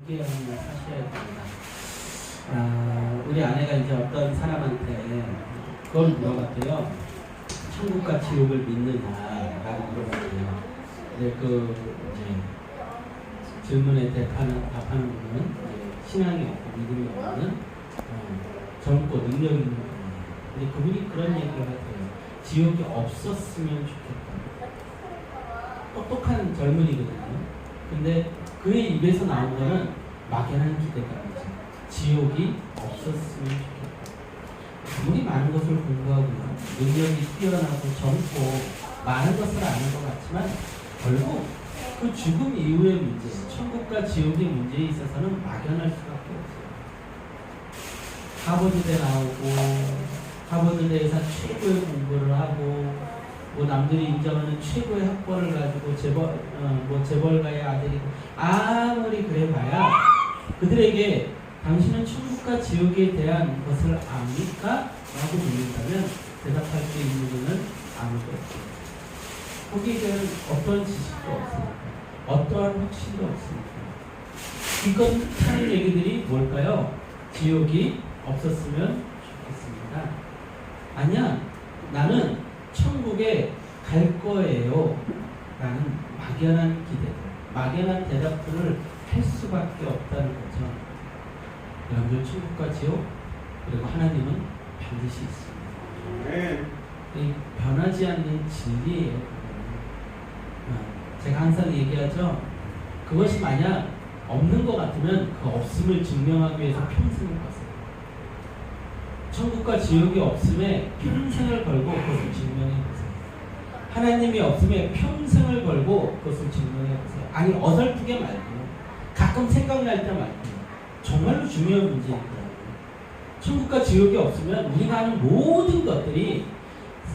하나 사셔야 됩니다. 우리 아내가 이제 어떤 사람한테 그걸 물어봤대요. 천국과 지옥을 믿느냐라고 물어봤대요. 근데 이제 질문에 답하는 분은 신앙이 없고 믿음이 없는 젊고 능력 있는 분이에요. 근데 그분이 그런 얘기를 하대요. 지옥이 없었으면 좋겠다. 똑똑한 젊은이거든요. 근데 그의 입에서 나온 거는 막연한 기대감이죠. 지옥이 없었으면 좋겠다. 아무리 많은 것을 공부하고요, 능력이 뛰어나고 젊고 많은 것을 아는 것 같지만 결국 그 죽음 이후의 문제, 천국과 지옥의 문제에 있어서는 막연할 수밖에 없어요. 하버드대 나오고 하버드대에서 최고의 공부를 하고 뭐 남들이 인정하는 최고의 학벌을 가지고 재벌가의 아들이고 아무리 그래봐야 그들에게 당신은 천국과 지옥에 대한 것을 압니까? 라고 묻는다면 대답할 수 있는 분은 아무도 없어요. 거기에 대한 어떤 지식도 없으니까 어떠한 확신도 없으니까 이건 하는 얘기들이 뭘까요? 지옥이 없었으면 좋겠습니다. 아니야, 나는 천국에 갈 거예요 라는 막연한 기대들, 막연한 대답들을 할 수밖에 없다는 거죠. 여러분들, 천국과 지옥 그리고 하나님은 반드시 있습니다. 이 변하지 않는 진리예요. 제가 항상 얘기하죠. 그것이 만약 없는 것 같으면 그 없음을 증명하기 위해서 평생을 갔어요. 천국과 지옥이 없음에 평생을 걸고 그것을 증명해보세요. 하나님이 없음에 평생을 걸고 그것을 증명해보세요. 아니, 어설프게 말고요. 가끔 생각날 때 말고요. 정말로 중요한 문제이더라고요. 천국과 지옥이 없으면 우리가 하는 모든 것들이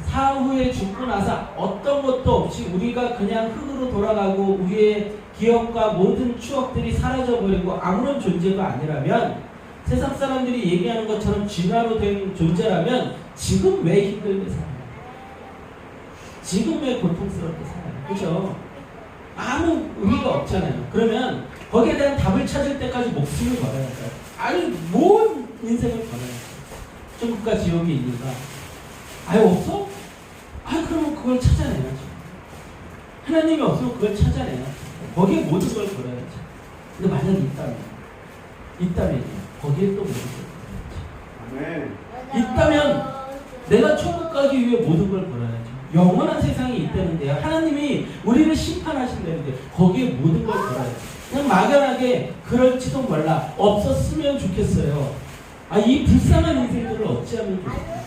사후에 죽고 나서 어떤 것도 없이 우리가 그냥 흙으로 돌아가고 우리의 기억과 모든 추억들이 사라져버리고 아무런 존재가 아니라면, 세상 사람들이 얘기하는 것처럼 진화로 된 존재라면 지금 왜 힘들게 살아요? 지금 왜 고통스럽게 살아요? 그죠? 아무 의미가 없잖아요. 그러면 거기에 대한 답을 찾을 때까지 목숨을 걸어야 돼요. 아니, 뭔 인생을 걸어야 돼요? 천국과 지옥이 있는가? 아예 없어? 그러면 그걸 찾아내야죠. 하나님이 없으면 그걸 찾아내야죠. 거기에 모든 걸 걸어야죠. 근데 만약 있다면요. 거기에 또 모든 걸 걸어야죠. 있다면 내가 천국 가기 위해 모든 걸 걸어야죠. 영원한 세상이 있다는데요. 하나님이 우리를 심판하신다는데 거기에 모든 걸 걸어야죠. 그냥 막연하게 그럴지도 몰라, 없었으면 좋겠어요. 이 불쌍한 인생들을 어찌하면 좋겠어요.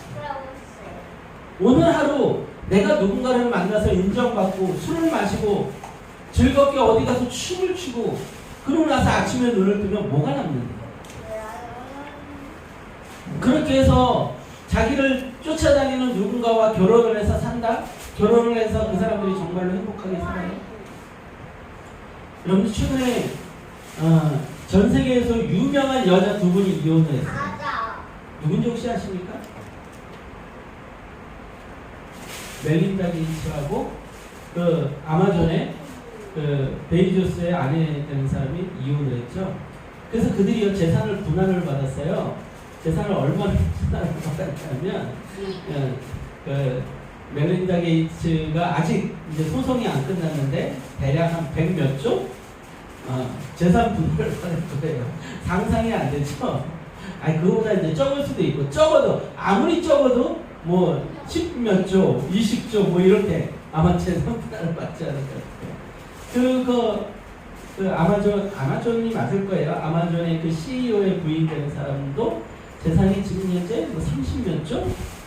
오늘 하루 내가 누군가를 만나서 인정받고 술을 마시고 즐겁게 어디 가서 춤을 추고 그러고 나서 아침에 눈을 뜨면 뭐가 남는데? 그렇게 해서 자기를 쫓아다니는 누군가와 결혼을 해서 산다? 결혼을 해서 그 사람들이 정말로 행복하게 살아요? 여러분, 최근에 전 세계에서 유명한 여자 두 분이 이혼을 했어요. 누군지 혹시 아십니까? 멜린다 게이츠하고 그 아마존의 그 베이조스의 아내 되는 사람이 이혼을 했죠. 그래서 그들이 재산을 분할을 받았어요. 재산을 얼마나 분할을 받았냐면 그 멜린다 게이츠가 아직 이제 소송이 안 끝났는데 대략 한 100 몇 조? 재산 분할을 받을 거예요. 상상이 안 되죠? 그거보다 이제 적을 수도 있고, 아무리 적어도 뭐 10 몇 조, 20조 뭐 이렇게 아마 재산 분할을 받지 않을 것 같아요. 그 아마존이 맞을 거예요. 아마존의 그 CEO의 부인 되는 사람도 재산이 지금 현재 뭐 30 몇 조?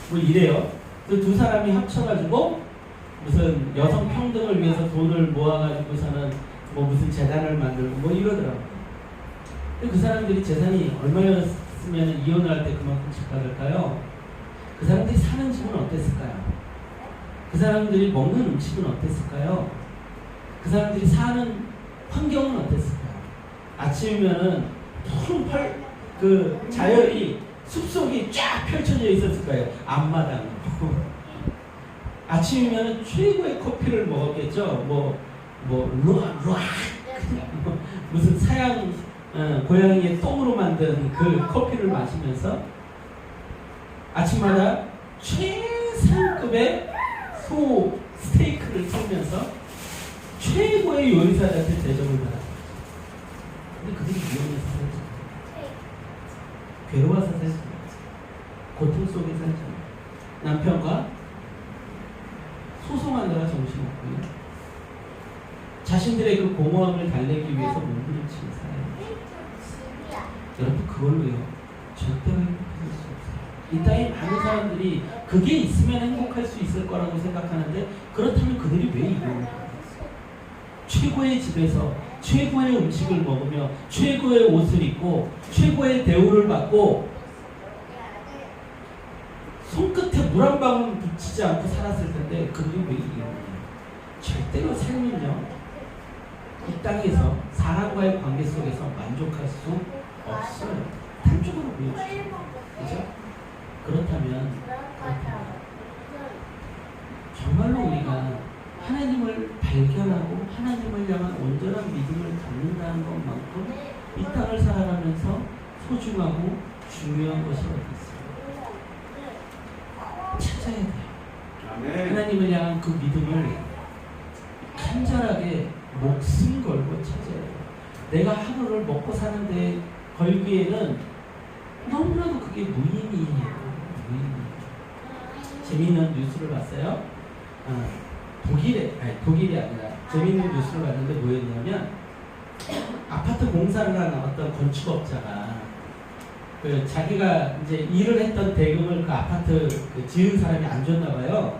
뭐 이래요. 그 두 사람이 합쳐가지고 무슨 여성 평등을 위해서 돈을 모아가지고서는 뭐 무슨 재단을 만들고 뭐 이러더라고요. 그 사람들이 재산이 얼마였으면 이혼을 할 때 그만큼씩 받을까요? 그 사람들이 사는 집은 어땠을까요? 그 사람들이 먹는 음식은 어땠을까요? 그 사람들이 사는 환경은 어땠을까요? 아침이면은 푸른 그 자연이 숲속이 쫙 펼쳐져 있었을 거예요. 앞마당으로. 아침이면은 최고의 커피를 먹었겠죠. 루아 무슨 사양 고양이의 똥으로 만든 그 커피를 마시면서 아침마다 최상급의 소 스테이크를 먹으면서 최고의 요리사한테 대접을 받았어요. 근데 그들이 위험해서 살지 않아요. 괴로워서 살지 않아요. 고통 속에 살지 않아요. 남편과 소송하느라 정신없고요. 자신들의 그 공허함을 달래기 위해서 몸부림치며 살아요. 여러분 그걸로요 절대로 행복할 수 없어요. 이 땅에 많은 사람들이 그게 있으면 행복할 수 있을 거라고 생각하는데 그렇다면 그들이 왜 이겨요? 최고의 집에서 최고의 음식을 먹으며 최고의 옷을 입고 최고의 대우를 받고 손끝에 물 한 방울 묻히지 않고 살았을 텐데 그들이 왜 이겨요? 절대로 삶은요 이 땅에서 사람과의 관계 속에서 만족할 수 없어요. 단적으로 보여주죠. 그죠? 그렇다면 정말로 우리가 하나님을 발견하고 하나님을 향한 온전한 믿음을 갖는다는 것만큼 이 땅을 살아가면서 소중하고 중요한 것이 어디 있어요? 찾아야 돼요. 하나님을 향한 그 믿음을 간절하게 목숨 걸고 찾아야 돼요. 내가 하루를 먹고 사는데 걸기에는 너무나도 그게 무의미해요. 재미있는 뉴스를 봤어요. 독일이 아니라 재미있는 뉴스를 봤는데 뭐였냐면 아파트 공사를 하는 어떤 건축업자가 그 자기가 이제 일을 했던 대금을 그 아파트 그 지은 사람이 안 줬나 봐요.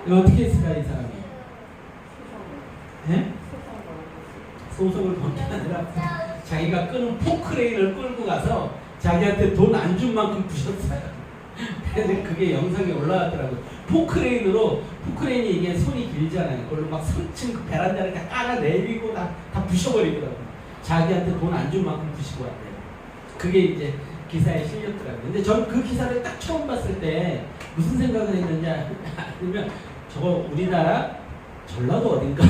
어떻게 했을까 이 사람이? 네? 소송을 건 게 아니라 자기가 끄는 포크레인을 끌고 가서 자기한테 돈 안 준 만큼 부셨어요. 그래서 그게 영상에 올라왔더라고요. 포크레인이 이게 손이 길잖아요. 그걸로 막 3층 그 베란다를 다 깔아 내리고 다 부셔버리더라고요. 자기한테 돈 안 준 만큼 부시고 왔대요. 그게 이제 기사에 실렸더라고요. 근데 전 그 기사를 딱 처음 봤을 때 무슨 생각을 했느냐 아니면 저거 우리나라 전라도 어딘가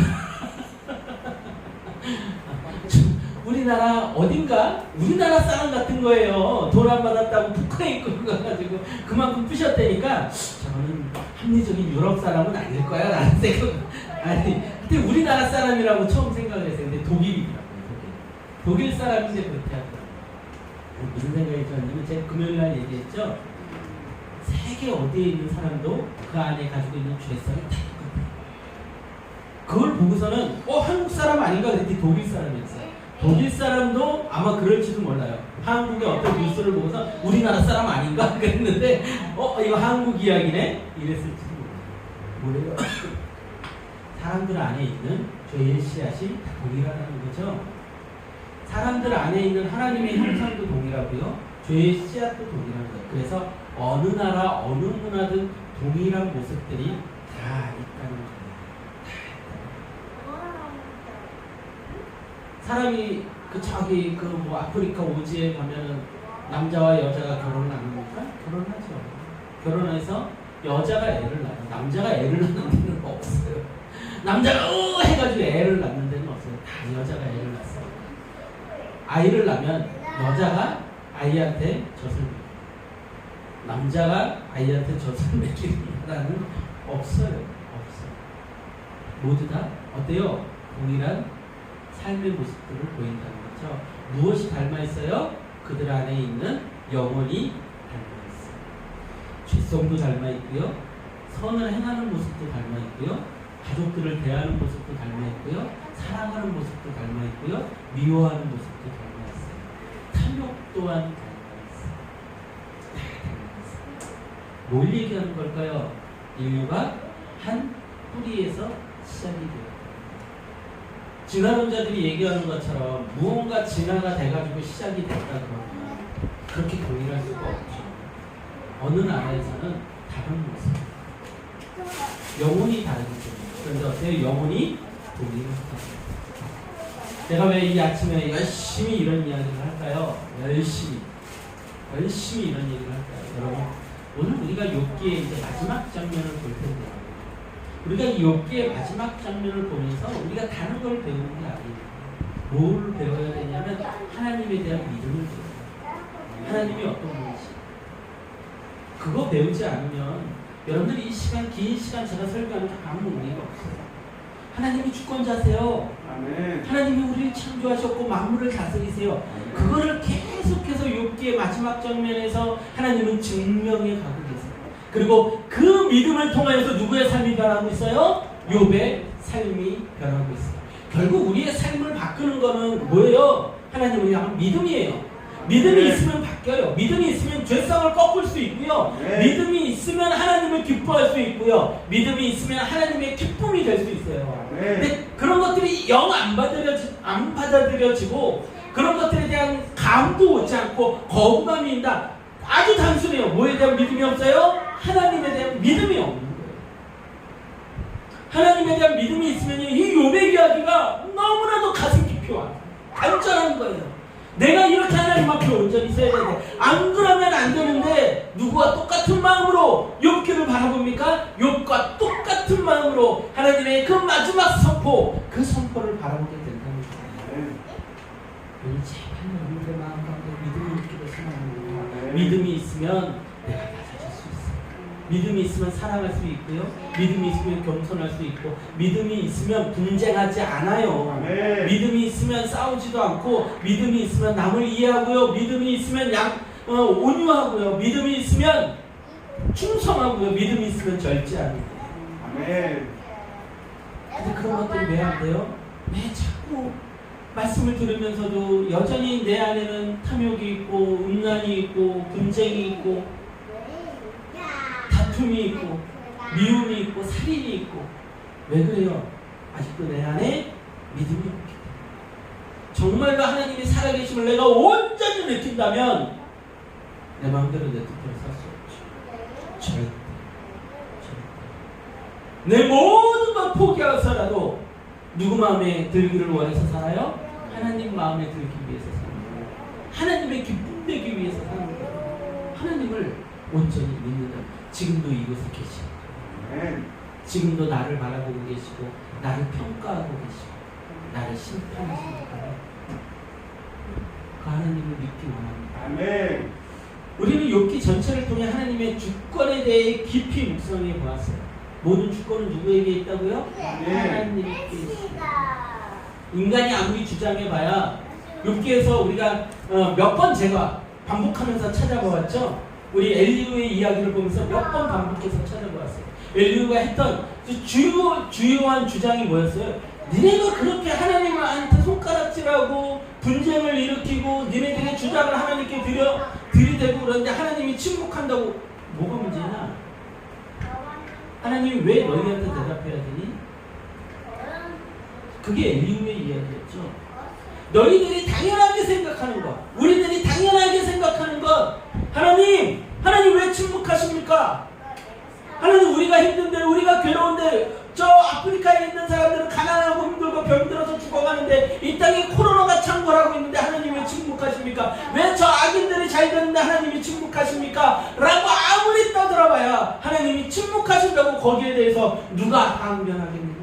우리나라 어딘가 우리나라 사람 같은 거예요. 돈 안 받았다고 포크레인 끌고 가가지고 그만큼 부셨다니까 저는 합리적인 유럽 사람은 아닐 거야 라는 생각. 아니 근데 우리나라 사람이라고 처음 생각을 했어요. 근데 독일이더라고요. 독일 사람인데 그렇게 하더라고요. 무슨 생각이 들었냐면 제가 금요일날 얘기했죠. 세계 어디에 있는 사람도 그 안에 가지고 있는 죄성이 다 똑같아요. 그걸 보고서는 한국 사람 아닌가 그랬더니 독일 사람이었어요. 독일 사람도 아마 그럴지도 몰라요. 한국의 어떤 뉴스를 보고서 우리나라 사람 아닌가 그랬는데 이거 한국 이야기네 이랬을지도 몰라요. 뭐예요? 사람들 안에 있는 죄의 씨앗이 다 동일하다는 거죠. 사람들 안에 있는 하나님의 형상도 동일하고요. 죄의 씨앗도 동일한 거예요. 그래서 어느 나라 어느 문화든 동일한 모습들이 다 있다는 거예요. 사람이 저기 뭐 아프리카 오지에 가면은 남자와 여자가 결혼을 안 합니까? 결혼하죠. 결혼해서 여자가 애를 낳아요. 남자가 애를 낳는 데는 없어요. 남자가 해가지고 애를 낳는 데는 없어요. 다 여자가 애를 낳았어요. 아이를 낳으면 여자가 아이한테 젖을 먹여요. 남자가 아이한테 젖을 먹이는 나라는 없어요. 모두 다 어때요? 동일한 삶의 모습들을 보인다는 거죠. 무엇이 닮아있어요? 그들 안에 있는 영혼이 닮아있어요. 죄성도 닮아있고요. 선을 행하는 모습도 닮아있고요. 가족들을 대하는 모습도 닮아있고요. 사랑하는 모습도 닮아있고요. 미워하는 모습도 닮아있어요. 탐욕 또한 닮아있어요. 다 닮아있어요. 뭘 얘기하는 걸까요? 인류가 한 뿌리에서 시작이 돼요. 진화론자들이 얘기하는 것처럼 무언가 진화가 돼가지고 시작이 됐다 그러면 그렇게 동일할 수가 없죠. 어느 나라에서는 다른 모습, 영혼이 다르기 때문에. 그런데 어때요? 영혼이 동일하다. 제가 왜 이 아침에 열심히 이런 이야기를 할까요? 열심히 이런 얘기를 할까요? 여러분 오늘 우리가 욥기의 이제 마지막 장면을 볼 텐데요. 우리가 이 욥기의 마지막 장면을 보면서 우리가 다른 걸 배우는 게 아니에요. 뭘 배워야 되냐면 하나님에 대한 믿음을 배워요. 하나님이 어떤 분이시. 그거 배우지 않으면 여러분들이 이 시간, 긴 시간 제가 설교하는 게 아무 의미가 없어요. 하나님이 주권자세요. 아멘. 하나님이 우리를 창조하셨고 만물을 다스리세요. 그거를 계속해서 욥기의 마지막 장면에서 하나님은 증명해 가고 계세요. 그리고 그 믿음을 통하여서 누구의 삶이 변하고 있어요? 욥의 삶이 변하고 있어요. 결국 우리의 삶을 바꾸는 거는 뭐예요? 하나님을 향한 믿음이에요. 믿음이 있으면 바뀌어요. 믿음이 있으면 죄성을 꺾을 수 있고요. 믿음이 있으면 하나님을 기뻐할 수 있고요. 믿음이 있으면 하나님의 기쁨이 될 수 있어요. 근데 그런 것들이 영 안 받아들여지고 그런 것들에 대한 감도 오지 않고 거부감이 있다. 아주 단순해요. 뭐에 대한 믿음이 없어요? 하나님에 대한 믿음이 없는 거예요. 하나님에 대한 믿음이 있으면 이 욥의 이야기가 너무나도 가슴 깊이 와요. 안전한 거예요. 내가 이렇게 하나님 앞에 온전히 서야 되는데 안 그러면 안 되는데 누구와 똑같은 마음으로 욥기를 바라봅니까? 욥과 똑같은 마음으로 하나님의 그 마지막 선포, 그 선포를 바라보게 된다는 거예요. 오늘 제발 여러분들의 마음 가운데 믿음을 느끼고 생각합니다. 믿음이 있으면 내가 낮아질 수 있어요. 믿음이 있으면 사랑할 수 있고요. 믿음이 있으면 겸손할 수 있고, 믿음이 있으면 분쟁하지 않아요. 믿음이 있으면 싸우지도 않고, 믿음이 있으면 남을 이해하고요. 믿음이 있으면 온유하고요. 믿음이 있으면 충성하고요. 믿음이 있으면 절제하고요. 근데 그런 것들이 왜 안 돼요? 왜 자꾸 말씀을 들으면서도 여전히 내 안에는 탐욕이 있고, 음란이 있고, 분쟁이 있고, 다툼이 있고, 미움이 있고, 살인이 있고. 왜 그래요? 아직도 내 안에 믿음이 없기 때문에. 정말로 하나님이 살아계심을 내가 온전히 느낀다면 내 마음대로 내 뜻대로 살 수 없죠. 절대. 내 모든 걸 포기하서라도 누구 마음에 들기를 원해서 살아요? 하나님 마음에 들기 위해서 사는 거예요. 하나님의 기쁨 되기 위해서 사는 거예요. 하나님을 온전히 믿는다. 지금도 이곳에 계시고, 지금도 나를 바라보고 계시고, 나를 평가하고 계시고, 나를 심판하시는 거예요. 그 하나님을 믿기 원합니다. 우리는 욥기 전체를 통해 하나님의 주권에 대해 깊이 묵상해 보았어요. 모든 주권은 누구에게 있다고요? 하나님께 있습니다. 인간이 아무리 주장해봐야 욥기에서 우리가 몇 번 제가 반복하면서 찾아보았죠. 우리 엘리후의 이야기를 보면서 몇 번 반복해서 찾아보았어요. 엘리후가 했던 주요한 주장이 뭐였어요? 니네가 그렇게 하나님한테 손가락질하고 분쟁을 일으키고 니네들의 주장을 하나님께 들이대고 그러는데 하나님이 침묵한다고 뭐가 문제냐? 하나님이 왜 너희한테 대답해야 되니? 그게 엘리후의 이야기였죠. 너희들이 당연하게 생각하는 것, 우리들이 당연하게 생각하는 것, 하나님 왜 침묵하십니까? 하나님, 우리가 힘든데, 우리가 괴로운데, 저 아프리카에 있는 사람들은 가난하고 힘들고 병들어서 죽어가는데 이 땅에 코로나가 창궐하고 있는데 하나님 왜 침묵하십니까? 왜 저 악인들이 잘 되는데 하나님이 침묵하십니까? 라고 아무리 떠들어봐야 하나님이 침묵하신다고 거기에 대해서 누가 항변하겠느냐?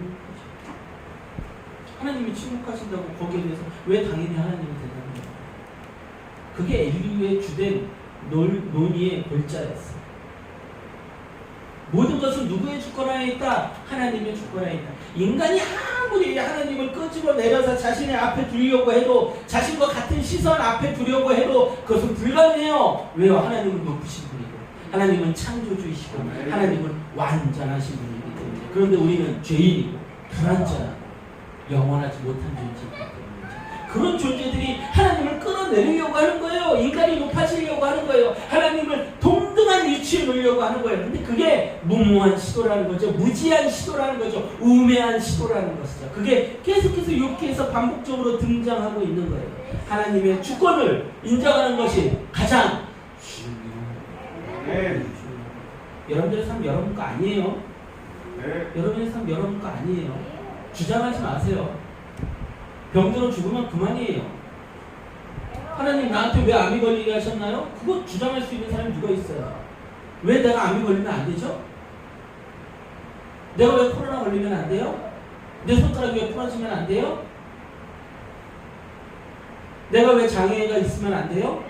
하나님이 침묵하신다고 거기에 대해서 왜 당연히 하나님이 대답합니까? 그게 엘리후의 주된 논의의 골자였어요. 모든 것은 누구의 주권 안에 있다? 하나님의 주권 안에 있다. 인간이 아무리 하나님을 끄집어 내려서 자신의 앞에 두려고 해도, 자신과 같은 시선 앞에 두려고 해도 그것은 불가능해요. 왜요? 하나님은 높으신 분이고, 하나님은 창조주이시고, 하나님은 완전하신 분이기 때문에. 그런데 우리는 죄인이고 불완전하고 영원하지 못한 존재이기 때문에 그런 존재들이 하나님을 끌어내리려고 하는 거예요. 인간이 높아지려고 하는 거예요. 하나님을 동등한 위치에 놓으려고 하는 거예요. 근데 그게 무모한 시도라는 거죠. 무지한 시도라는 거죠. 우매한 시도라는 것이죠. 그게 계속해서 욥기에서 반복적으로 등장하고 있는 거예요. 하나님의 주권을 인정하는 것이 가장 중요해요. 여러분들의 삶 여러분 거 아니에요. 여러분의 삶 여러분 거 아니에요. 주장하지 마세요. 병들어 죽으면 그만이에요. 하나님 나한테 왜 암이 걸리게 하셨나요? 그거 주장할 수 있는 사람이 누가 있어요? 왜 내가 암이 걸리면 안 되죠? 내가 왜 코로나 걸리면 안 돼요? 내 손가락이 왜 부러지면 안 돼요? 내가 왜 장애가 있으면 안 돼요?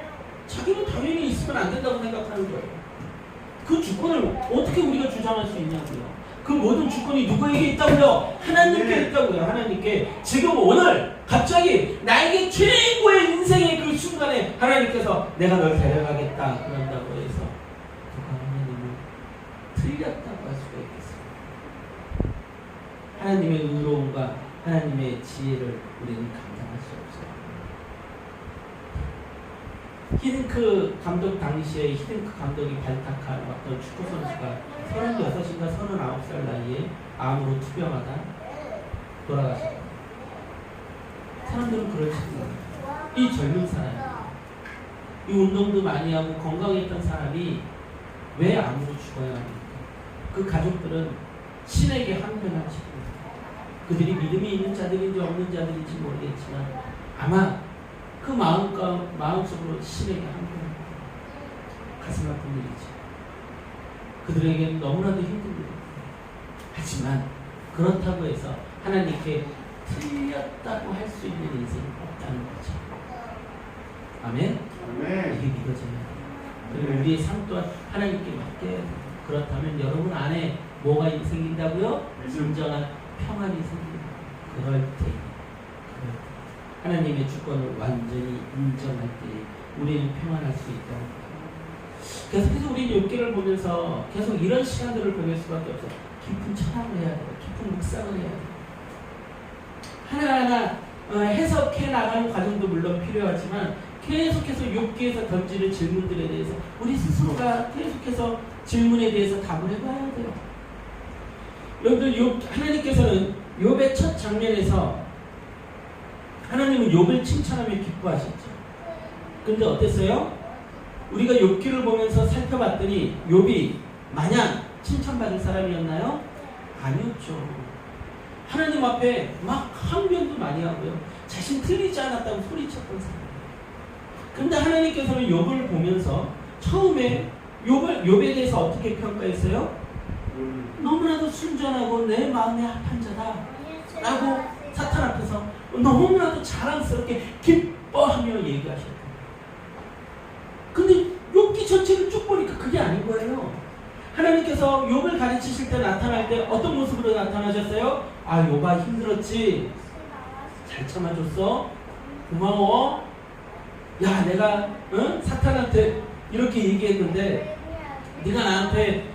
자기는 당연히 있으면 안 된다고 생각하는 거예요. 그 주권을 어떻게 우리가 주장할 수 있냐고요. 그 모든 주권이 누구에게 있다고요? 하나님께 있다고요. 하나님께. 지금 오늘 갑자기 나에게 최고의 인생의 그 순간에 하나님께서 내가 널 데려가겠다 그런다고 해서 누가 하나님을 틀렸다고 할 수가 있겠어요. 하나님의 의로움과 하나님의 지혜를 우리는 감당할 수 없어요. 히딩크 감독 당시에 히딩크 감독이 발탁한 어떤 축구 선수가 36인가 39살 나이에 암으로 투병하다 돌아가셨다. 사람들은 그럴 수 있어요. 이 젊은 사람이, 이 운동도 많이 하고 건강했던 사람이 왜 암으로 죽어야 합니까? 그 가족들은 신에게 항변하시고 그들이 믿음이 있는 자들인지 없는 자들인지 모르겠지만 아마 그 마음속으로 신에게 항변합니다. 가슴 아픈 일이죠. 그들에게는 너무나도 힘든 일입니다. 하지만 그렇다고 해서 하나님께 틀렸다고 할 수 있는 인생이 없다는 거죠. 아멘? 이게 믿어져야 돼요. 그리고 우리의 삶 또한 하나님께 맡겨야 돼요. 그렇다면 여러분 안에 뭐가 생긴다고요? 진정한 평안이 생깁니다. 그럴 때 하나님의 주권을 완전히 인정할 때 우리는 평안할 수 있다는 거예요. 계속해서 우리는 욥기를 보면서 계속 이런 시간들을 보낼 수밖에 없어요. 깊은 찬양을 해야 돼요. 깊은 묵상을 해야 돼요. 하나하나 해석해 나가는 과정도 물론 필요하지만 계속해서 욥기에서 던지는 질문들에 대해서 우리 스스로가 계속해서 질문에 대해서 답을 해봐야 돼요. 여러분들 하나님께서는 욥의 첫 장면에서 하나님은 욥을 칭찬하며 기뻐하셨죠. 근데 어땠어요? 우리가 욥기를 보면서 살펴봤더니 욥이 마냥 칭찬받을 사람이었나요? 아니었죠. 하나님 앞에 막 항변도 많이 하고요. 자신 틀리지 않았다고 소리쳤던 사람이에요. 근데 하나님께서는 욥을 보면서 처음에 욥에 대해서 어떻게 평가했어요? 너무나도 순전하고 내 마음에 합한 자다 라고 사탄 앞에서 너무나도 자랑스럽게 기뻐하며 얘기하셨다. 근데 욥기 전체를 쭉 보니까 그게 아닌 거예요. 하나님께서 욥을 가르치실 때 나타날 때 어떤 모습으로 나타나셨어요? 아, 욥아 힘들었지? 잘 참아줬어? 고마워? 야, 내가 사탄한테 이렇게 얘기했는데 네가 나한테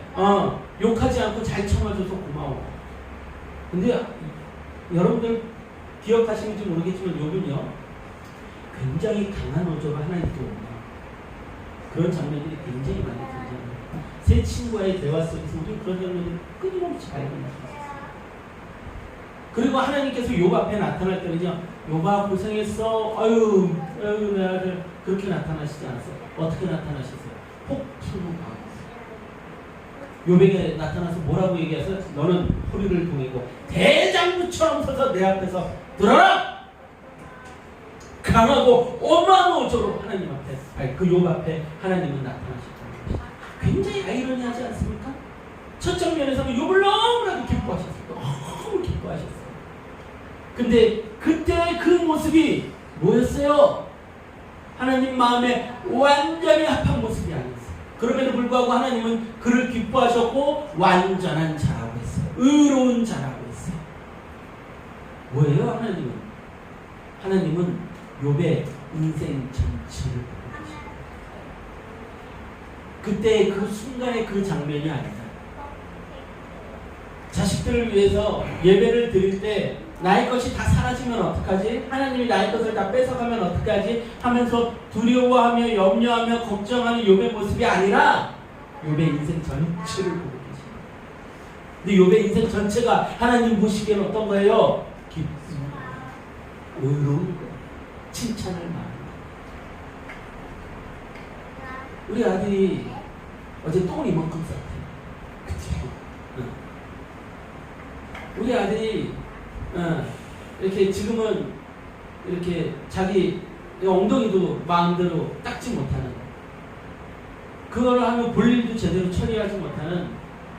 욕하지 않고 잘 참아줘서 고마워. 근데 여러분들 기억하시는지 모르겠지만 욥은요 굉장히 강한 어조로 하나님께 옵니다. 그런 장면들이 굉장히 많이 등장해요. 세 친구와의 대화 속에서 우리 그런 장면을 끊임없이 발견할 수 있어요. 그리고 하나님께서 욥 앞에 나타날 때는요, 욥아 고생했어. 아유 내 아들 그렇게 나타나시지 않았어요. 어떻게 나타나셨어요? 폭풍우 강하셨어요. 욥에게 나타나서 뭐라고 얘기하세요? 너는 허리를 동이고 대장부처럼 서서 내 앞에서 들어라! 강하고 어마어마한 어조로 하나님 앞에, 그 욥 앞에 하나님은 나타나셨다는 것이 굉장히 아이러니하지 않습니까? 첫 장면에서는 욥을 너무나도 기뻐하셨어요. 너무 기뻐하셨어요. 근데 그때 그 모습이 뭐였어요? 하나님 마음에 완전히 합한 모습이 아니었어요. 그럼에도 불구하고 하나님은 그를 기뻐하셨고 완전한 자라고 했어요. 의로운 자라고 했어요. 뭐예요? 하나님은 욥의 인생 전체를 보고 계십니다. 그때 그 순간의 그 장면이 아니다. 자식들을 위해서 예배를 드릴 때 나의 것이 다 사라지면 어떡하지? 하나님이 나의 것을 다 뺏어가면 어떡하지? 하면서 두려워하며 염려하며 걱정하는 욥의 모습이 아니라 욥의 인생 전체를 보고 계십니다. 근데 욥의 인생 전체가 하나님 보시기에는 어떤 거예요? 기쁨, 의로운 거, 칭찬을 말합니다. 우리 아들이 어제 똥을 이만큼 쌌대요. 그치? 우리 아들이 이렇게 지금은 이렇게 자기 엉덩이도 마음대로 닦지 못하는, 그걸 하면 볼일도 제대로 처리하지 못하는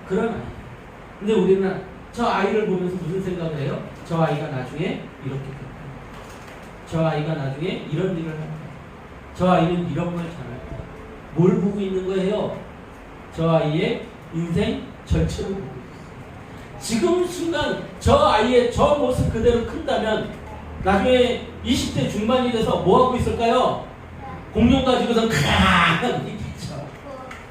그런 아이. 근데 우리는 저 아이를 보면서 무슨 생각을 해요? 저 아이가 나중에 이렇게 됐다. 저 아이가 나중에 이런 일을 합니다. 저 아이는 이런 걸 잘합니다. 뭘 보고 있는 거예요? 저 아이의 인생 절차를 보고 있어요. 지금 순간 저 아이의 저 모습 그대로 큰다면 나중에 20대 중반이 돼서 뭐 하고 있을까요? 공룡 가지고선 크앙 있겠죠.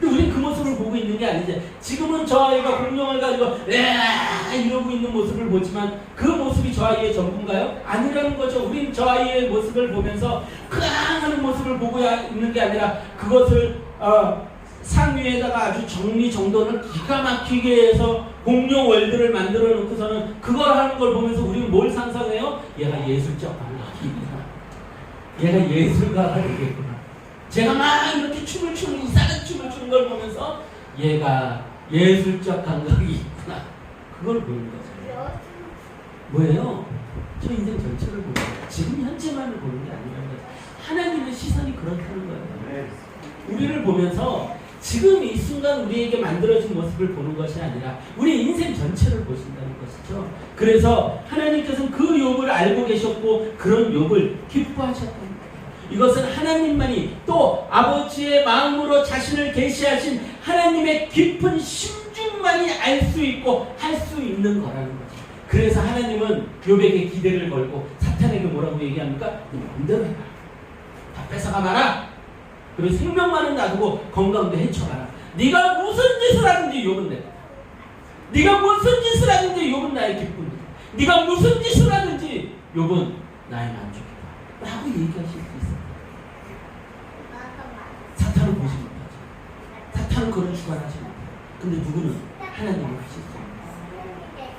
근데 우린 그 모습을 보고 있는 게 아니지. 지금은 저 아이가 공룡을 가지고 이러고 있는 모습을 보지만 그 모습이 저 아이의 전부인가요? 아니라는 거죠. 우린 저 아이의 모습을 보면서 크앙 하는 모습을 보고 있는 게 아니라 그것을 상위에다가 아주 정리정돈을 기가 막히게 해서 공룡 월드를 만들어 놓고서는 그걸 하는 걸 보면서 우리는 뭘 상상해요? 얘가 예술적 감각이구나. 얘가 예술가가 되겠구나. 제가 막 이렇게 춤을 추는 이상한 춤을 추는 걸 보면서 얘가 예술적 감각이 있구나. 그걸 보는 거죠. 뭐예요? 저 인생 전체를 보는 거예요. 지금 현재만을 보는 게 아니라는 거죠. 하나님의 시선이 그렇다는 거예요. 우리를 보면서 지금 이 순간 우리에게 만들어진 모습을 보는 것이 아니라 우리 인생 전체를 보신다는 것이죠. 그래서 하나님께서는 그 욥을 알고 계셨고 그런 욥을 기뻐하셨던 거예요. 이것은 하나님만이 또 아버지의 마음으로 자신을 계시하신 하나님의 깊은 심중만이 알 수 있고 할 수 있는 거라는 거죠. 그래서 하나님은 욥에게 기대를 걸고 사탄에게 뭐라고 얘기합니까? 네 마음대로 해라. 다 뺏어가 마라. 그리고 생명만은 놔두고 건강도 해쳐가라. 네가 무슨 짓을 하든지 욥은 내가. 네가 무슨 짓을 하든지 욥은 나의 기쁨이다. 네가 무슨 짓을 하든지 욥은 나의 만족이다. 라고 얘기하실 수 있어요. 사탄은 보지 못하죠. 사탄은 그런 주관하지 못해요. 근데 누구는 하나님을 하실 수 있어요.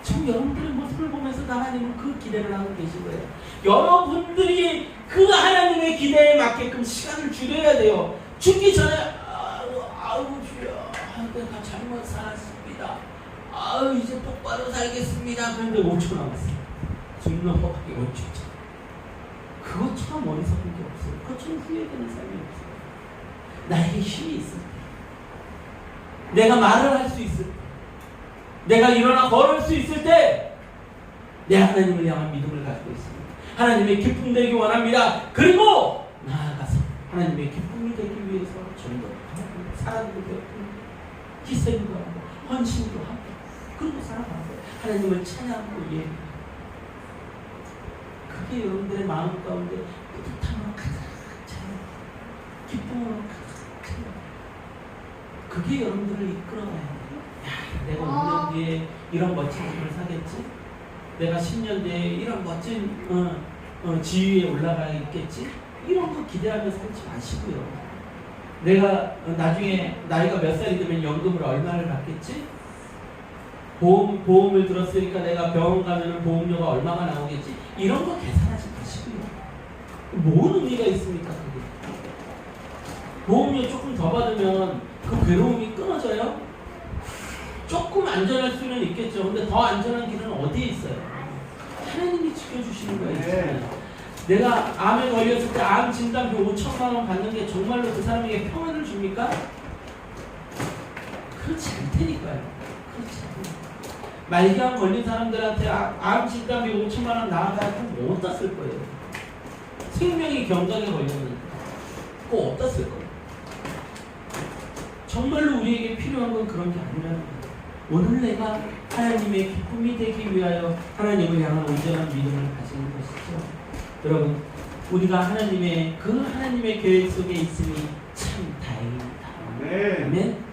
지금 여러분들의 모습을 보면서 하나님은 그 기대를 하고 계신 거예요. 여러분들이 그 하나님의 기대에 맞게끔 시간을 줄여야 돼요. 죽기 전에 아우 주여 내가 잘못 살았습니다. 아우 이제 똑바로 살겠습니다. 그런데 5초 남았어요. 죽는 허하게 5초. 그것처럼 어리석은 게 없어요. 그것처럼 후회되는 삶이 없어요. 나에게 힘이 있을 때, 내가 말을 할 수 있을 때, 내가 일어나 걸을 수 있을 때 내가 하나님을 향한 믿음을 가지고 있습니다. 하나님의 기쁨 되기 원합니다. 그리고 나아가서 하나님의 기쁨이 되기 위해서 전도 하고 사랑도 베풀고 희생도 하고 헌신도 하고 그리고 살아가고 하나님을 찬양하고 그게 여러분들의 마음 가운데 뿌듯함으로 가득 차요. 기쁨으로 가득 차요. 그게 여러분들을 이끌어가야 돼요. 내가 5년 뒤에 이런 멋진 집을 사겠지? 내가 10년 뒤에 이런 멋진 지위에 올라가 있겠지? 이런 거 기대하며 살지 마시고요. 내가 나중에 나이가 몇 살이 되면 연금을 얼마를 받겠지? 보험을 들었으니까 내가 병원 가면 보험료가 얼마가 나오겠지? 이런 거 계산하지 마시고요. 뭔 의미가 있습니까? 그게? 보험료 조금 더 받으면 그 괴로움이 끊어져요? 조금 안전할 수는 있겠죠. 근데 더 안전한 길은 어디에 있어요? 하나님이 지켜주시는 거예요. 네. 내가 암에 걸렸을 때 암 진단표 5천만 원 받는 게 정말로 그 사람에게 평안을 줍니까? 그렇지 않다니까요. 그렇지 않다니까요. 말기암 걸린 사람들한테 암 진단표 5천만 원 나와가지고 뭐 어디다 쓸 거예요? 생명이 경각에 걸렸는데 그거 어디다 쓸 거예요? 정말로 우리에게 필요한 건 그런 게 아니라는 거예요. 오늘 내가 하나님의 기쁨이 되기 위하여 하나님을 향한 온전한 믿음을 가지는 것이죠. 여러분, 우리가 하나님의 계획 속에 있으니 참 다행입니다. 아멘.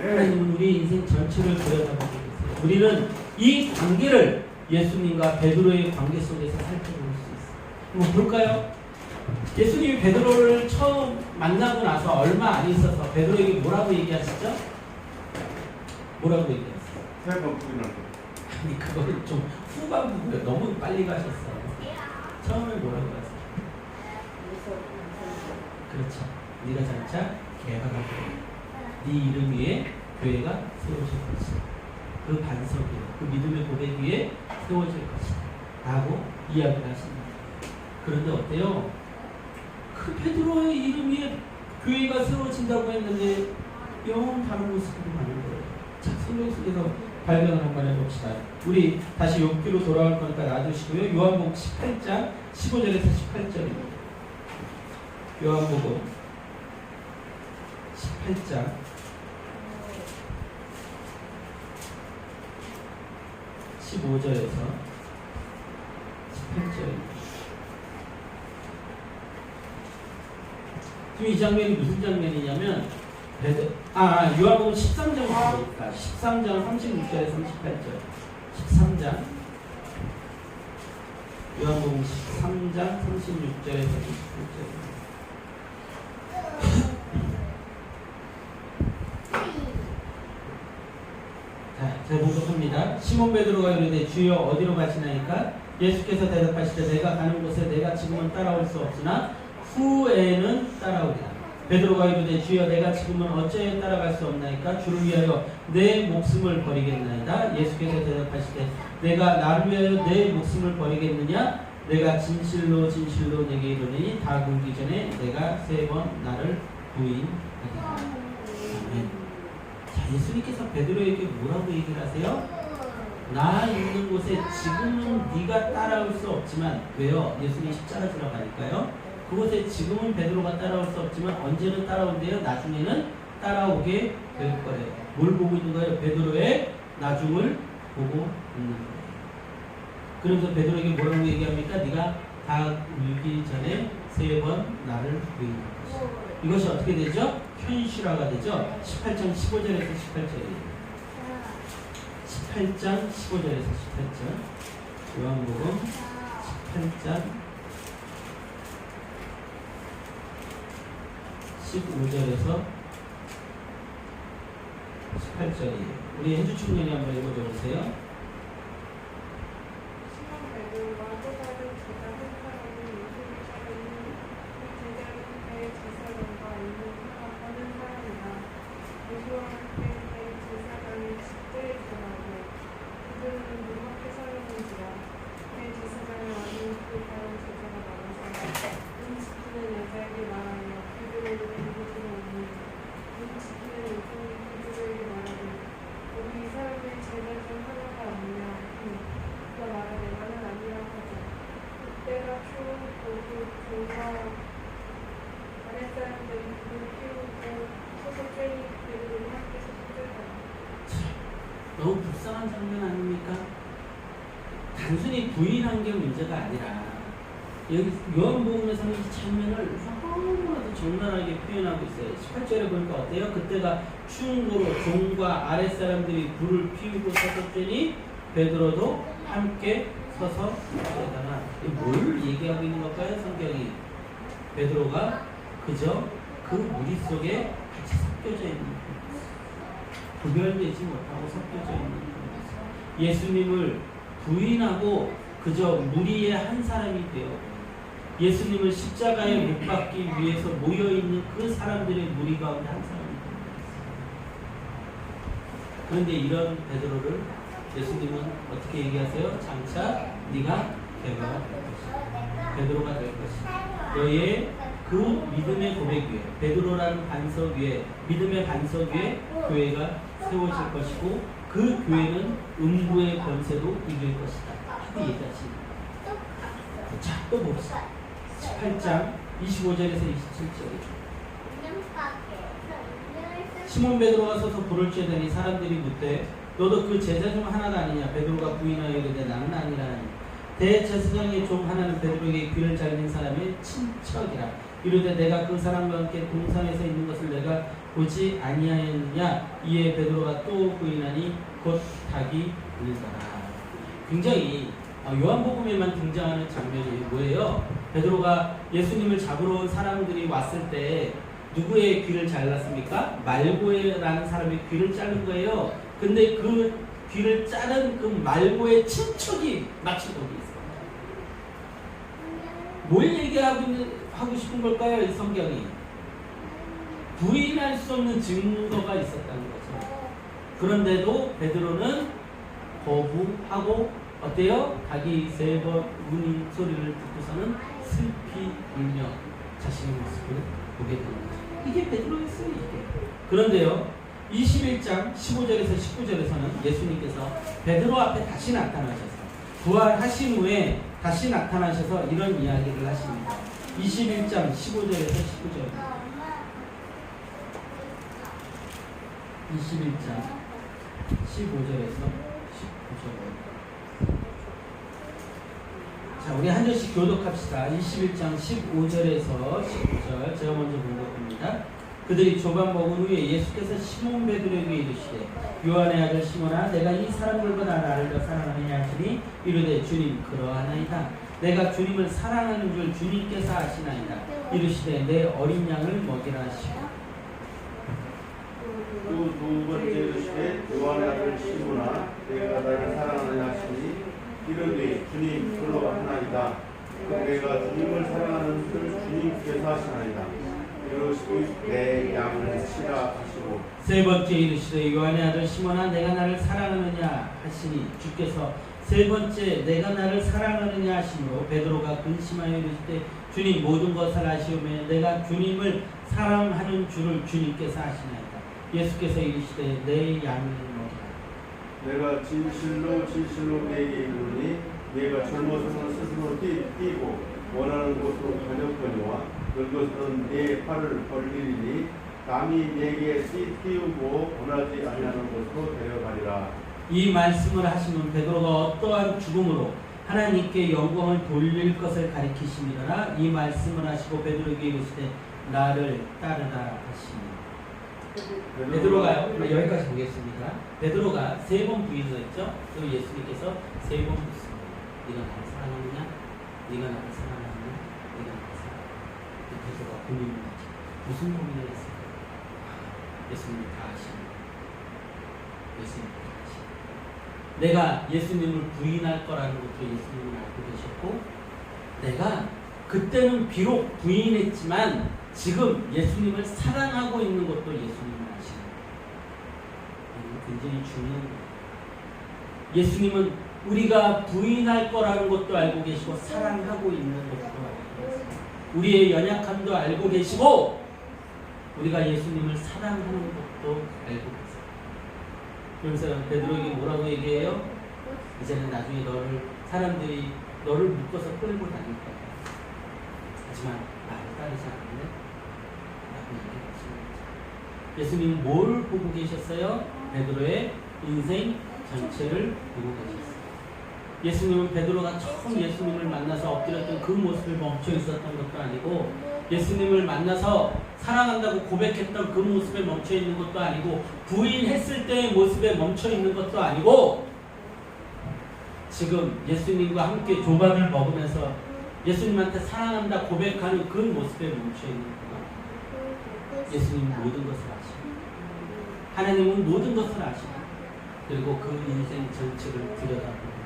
하나님은 우리 인생 전체를 들여다보고 계세요. 우리는 이 관계를 예수님과 베드로의 관계 속에서 살펴볼 수 있어요. 한번 볼까요? 예수님이 베드로를 처음 만나고 나서 얼마 안 있어서 베드로에게 뭐라고 얘기하시죠? 뭐라고 얘기했어요? 세 번 부인할 거. 아니 그거는 좀 후반부고요. 너무 빨리 가셨어요. 처음에 뭐라고 하세요? 그렇죠. 네가 장차 개가 갈 거야. 네 이름 위에 교회가 세워질 것이다. 그 반석 위에, 그 믿음의 고백 위에 세워질 것이다. 라고 이야기를 하십니다. 그런데 어때요? 그 베드로의 이름 위에 교회가 세워진다고 했는데 영 다른 모습으로 가는 거예요. 자, 성경 속에서 발견을 한번 해봅시다. 우리 다시 욥기로 돌아갈 거니까 놔두시고요. 요한복음 18장 15절에서 18절입니다. 요한복음 18장 15절에서 18절입니다. 지금 이 장면이 무슨 장면이냐면 요한복음 13장 보니까 13장 36절에서 38절 13장 요한복음 13장 36절에서 38절 제가 봉독합니다. 시몬 베드로가 이르되 주여 어디로 가시나이까? 예수께서 대답하시되 내가 가는 곳에 내가 지금은 따라올 수 없으나 후에는 따라오리라. 베드로가 이르되 주여 내가 지금은 어찌하여 따라갈 수 없나이까? 주를 위하여 내 목숨을 버리겠나이다. 예수께서 대답하시되 내가 나를 위하여 내 목숨을 버리겠느냐? 내가 진실로 진실로 내게 이르노니 다 굴기 전에 내가 3번 나를 부인하리라. 아멘. 자, 예수님께서 베드로에게 뭐라고 얘기를 하세요? 나 있는 곳에 지금은 네가 따라올 수 없지만 왜요? 예수님이 십자가 지러 가니까요. 그곳에 지금은 베드로가 따라올 수 없지만 언제는 따라온대요? 나중에는 따라오게 될 거래요. 뭘 보고 있는 거예요? 베드로의 나중을 보고 있는 거예요. 그러면서 베드로에게 뭐라고 얘기합니까? 네가 다 울기 전에 3번 나를 부인할 것이다. 이것이 어떻게 되죠? 현실화가 되죠. 18장 15절에서 18절이에요. 18장 15절에서 18절. 요한복음 18장 15절에서 18절이에요. 우리 해주 청년이 한번 읽어줘 보세요. 너무 불쌍한 장면 아닙니까? 단순히 부인한 게 문제가 아니라 여기 요한복음에서는 이 장면을 너무나도 적나라하게 표현하고 있어요. 18절에 보니까 어때요? 그때가 추운 고로 종과 아랫사람들이 불을 피우고 섰더니 베드로도 함께 서서 그러다가 뭘 얘기하고 있는 걸까요? 성경이 베드로가 그저 그 무리 속에 같이 섞여져 있는 거예요. 구별되지 못하고 섞여져 있는 거예요. 예수님을 부인하고 그저 무리의 한 사람이 되어 예수님을 십자가에 못 박기 위해서 모여있는 그 사람들의 무리 가운데 한 사람이 되는 거예요. 그런데 이런 베드로를 예수님은 어떻게 얘기하세요? 장차 네가 개가 될 것이다. 베드로가 될 것이다. 너의 그 믿음의 고백 위에 베드로라는 반석 위에 믿음의 반석 위에 교회가 세워질 것이고 그 교회는 음부의 권세도 이길 것이다. 하고 얘기하십니다. 자, 또 봅시다. 18장 25절에서 27절이죠. 시몬 베드로가 서서 불을 쬐더니 사람들이 묻되 너도 그 제자 중 하나가 아니냐? 베드로가 부인하여 이르되 나는 아니라 하니 대제사장의 종 하나는 베드로에게 귀를 잘린 사람의 친척이라 이르되 내가 그 사람과 함께 동산에서 있는 것을 내가 보지 아니하였느냐? 이에 베드로가 또 부인하니 곧 닭이 울더라. 굉장히 요한복음에만 등장하는 장면이 뭐예요? 베드로가 예수님을 잡으러 온 사람들이 왔을 때 누구의 귀를 잘랐습니까? 말고라는 사람의 귀를 자른 거예요. 근데 그 귀를 자른 그 말고의 친척이 마치 거기 있어요. 뭘 얘기하고 싶은 걸까요? 이 성경이 부인할 수 없는 증거가 있었다는 거죠. 그런데도 베드로는 거부하고 어때요? 닭이 3번 우는 소리를 듣고서는 슬피 울며 자신의 모습을 보게 되는 거죠. 이게 베드로였어요. 이게. 그런데요, 21장 15절에서 19절에서는 예수님께서 베드로 앞에 다시 나타나셔서 부활하신 후에 다시 나타나셔서 이런 이야기를 하십니다. 21장 15절에서 19절. 21장 15절에서 19절. 자, 우리 한 절씩 교독합시다. 21장 15절에서 19절. 제가 먼저 공독합니다. 그들이 조반 먹은 후에 예수께서 시몬 베드로에게 이르시되 요한의 아들 시몬아 내가 이 사람들보다 나를 더 사랑하느냐 하시니 이르되 주님 그러하나이다. 내가 주님을 사랑하는 줄 주님께서 아시나이다. 이르시되 내 어린 양을 먹이라 하시고 또 두 번째 이르시되 요한의 아들 시몬아 내가 나를 사랑하느냐 하시니 이르되 주님 그러하나이다. 내가 주님을 사랑하는 줄 주님께서 하시나이다. 이르시되 내 양을 치라 하시고 세 번째 이르시되 요한의 아들 시몬아 내가 나를 사랑하느냐 하시니 주께서 세 번째 내가 나를 사랑하느냐 하시므로 베드로가 근심하여 이르시되 주님 모든 것을 아시오매 내가 주님을 사랑하는 줄을 주님께서 아시나이다. 예수께서 이르시되 내 양을 먹이라. 내가 진실로 진실로 내게 이르노니 내가 젊어서는 스스로 뛰고 원하는 곳으로 가졌거니와 늙어서는 내 팔을 벌리리니 남이 내게 띄우고 원하지 아니하는 곳으로 데려가리라. 이 말씀을 하시면 베드로가 어떠한 죽음으로 하나님께 영광을 돌릴 것을 가리키심이라. 이 말씀을 하시고 베드로에게 이르시되 나를 따르라 하시니. 베드로가요. 여기까지 보겠습니다. 베드로가 세 번 부인했죠. 그리고 예수님께서 세 번 묻습니다. 네가 나를 사랑하느냐? 네가 나를 사랑하느냐? 네가 나를 사랑하느냐? 베드로가 고민을 하죠. 무슨 고민을 했을까? 예수님이 다 아십니다. 예수님이 다 아십니다. 내가 예수님을 부인할 거라는 것도 예수님은 알고 계셨고, 내가 그때는 비록 부인했지만 지금 예수님을 사랑하고 있는 것도 예수님은 아십니다. 이건 굉장히 중요한 거예요. 예수님은 우리가 부인할 거라는 것도 알고 계시고 사랑하고 있는 것도 알고 계십니다. 우리의 연약함도 알고 계시고 우리가 예수님을 사랑하는 것도 알고 계세요. 그러면서 베드로에게 뭐라고 얘기해요? 이제는 나중에 사람들이 너를 묶어서 끌고 다닐 거야. 하지만 나를 따르지 않을래? 라고 얘기했습니다. 예수님은 뭘 보고 계셨어요? 베드로의 인생 전체를 보고 계셨어요. 예수님은 베드로가 처음 예수님을 만나서 엎드렸던 그 모습을 멈춰 있었던 것도 아니고, 예수님을 만나서 사랑한다고 고백했던 그 모습에 멈춰 있는 것도 아니고, 부인했을 때의 모습에 멈춰 있는 것도 아니고, 지금 예수님과 함께 조반을 먹으면서 예수님한테 사랑한다 고백하는 그 모습에 멈춰 있는 거예요. 예수님은 모든 것을 아십니다. 하나님은 모든 것을 아십니다. 그리고 그 인생 전체를 들여다보고 계십니다.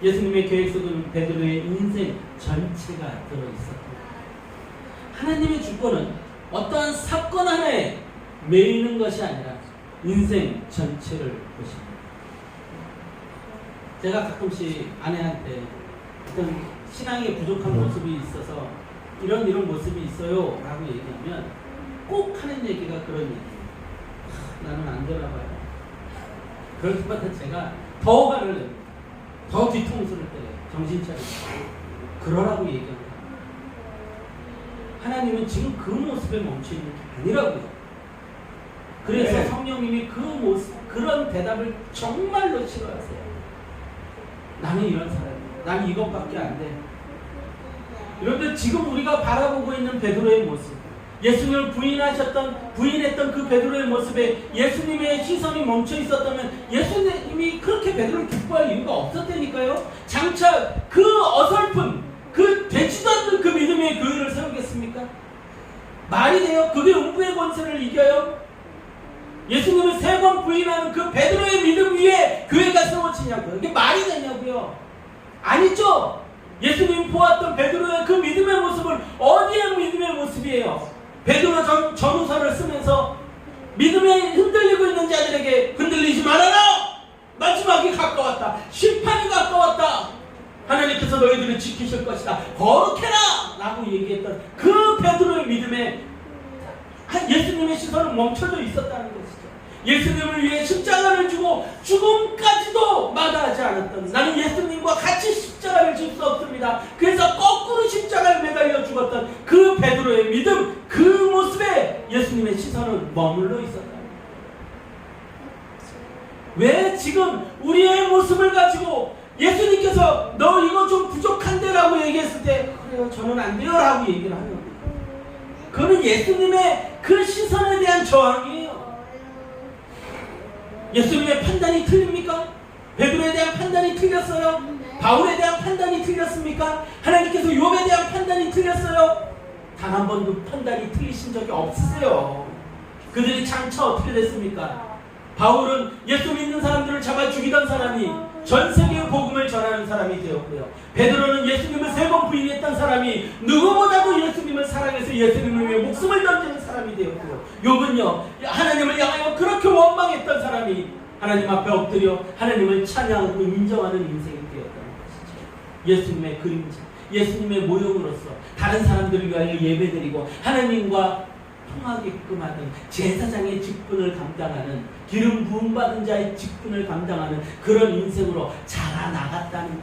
예수님의 계획 속에는 베드로의 인생 전체가 들어있었던 거예요. 하나님의 주권은 어떠한 사건 하나에 매이는 것이 아니라 인생 전체를 보십니다. 제가 가끔씩 아내한테 어떤 신앙에 부족한 모습이 있어서 이런 모습이 있어요 라고 얘기하면 꼭 하는 얘기가 그런 얘기예요. 나는 안 되나 봐요. 그럴 때마다 제가 더 화를 냅니다. 더 뒤통수를 때려요. 정신 차리고 그러라고 얘기합니다. 하나님은 지금 그 모습에 멈춰있는 게 아니라고요. 그래서 네. 성령님이 그 모습, 그런 대답을 정말로 싫어하세요. 나는 이런 사람이야. 나는 이것밖에 안 돼. 그런데 지금 우리가 바라보고 있는 베드로의 모습, 예수님을 부인했던 그 베드로의 모습에 예수님의 시선이 멈춰 있었다면 예수님이 그렇게 베드로를 기뻐할 이유가 없었다니까요. 장차 그 어설픈, 그 되지도 않는 그 믿음의 교회를 세우겠습니까? 말이 돼요? 그게 음부의 권세를 이겨요? 예수님을 3번 부인하는 그 베드로의 믿음 위에 교회가 세워지냐고요? 이게 말이 되냐고요? 아니죠? 예수님 보았던 베드로의 그 믿음의 모습은 어디의 믿음의 모습이에요? 베드로 전후서를 쓰면서 믿음에 흔들리고 있는 자들에게 흔들리지 말아라! 마지막이 가까웠다. 심판이 가까웠다. 하나님께서 너희들을 지키실 것이다. 거룩해라! 라고 얘기했던 그 베드로의 믿음에 한 예수님의 시선은 멈춰져 있었다는 것이죠. 예수님을 위해 십자가를 지고 죽음까지도 마다하지 않았던, 나는 예수님과 같이 십자가를 질 수 없습니다, 그래서 거꾸로 십자가에 매달려 죽었던 그 베드로의 믿음, 그 모습에 예수님의 시선은 머물러 있었다. 왜 지금 우리의 모습을 가지고 예수님께서 너 이거 좀 부족한데 라고 얘기했을 때 그래요, 저는 안 돼요 라고 얘기를 하는 거예요. 그거는 예수님의 그 시선에 대한 저항이에요. 예수님의 판단이 틀립니까? 베드로에 대한 판단이 틀렸어요? 바울에 대한 판단이 틀렸습니까? 하나님께서 욥에 대한 판단이 틀렸어요? 단 한 번도 판단이 틀리신 적이 없으세요. 그들이 장차 어떻게 됐습니까? 바울은 예수 믿는 사람들을 잡아 죽이던 사람이 전 세계의 복음을 전하는 사람이 되었고요. 베드로는 예수님을 3번 부인했던 사람이 누구보다도 예수님을 사랑해서 예수님을 위해 목숨을 던지는 사람이 되었고요. 욥은요, 하나님을 향하여 그렇게 원망했던 사람이 하나님 앞에 엎드려 하나님을 찬양하고 인정하는 인생이 되었다는 것이죠. 예수님의 그림자, 예수님의 모형으로서 다른 사람들을 위하여 예배드리고 하나님과 통하게끔 하는 제사장의 직분을 감당하는, 기름 부음 받은 자의 직분을 감당하는 그런 인생으로 자라나갔다는 것.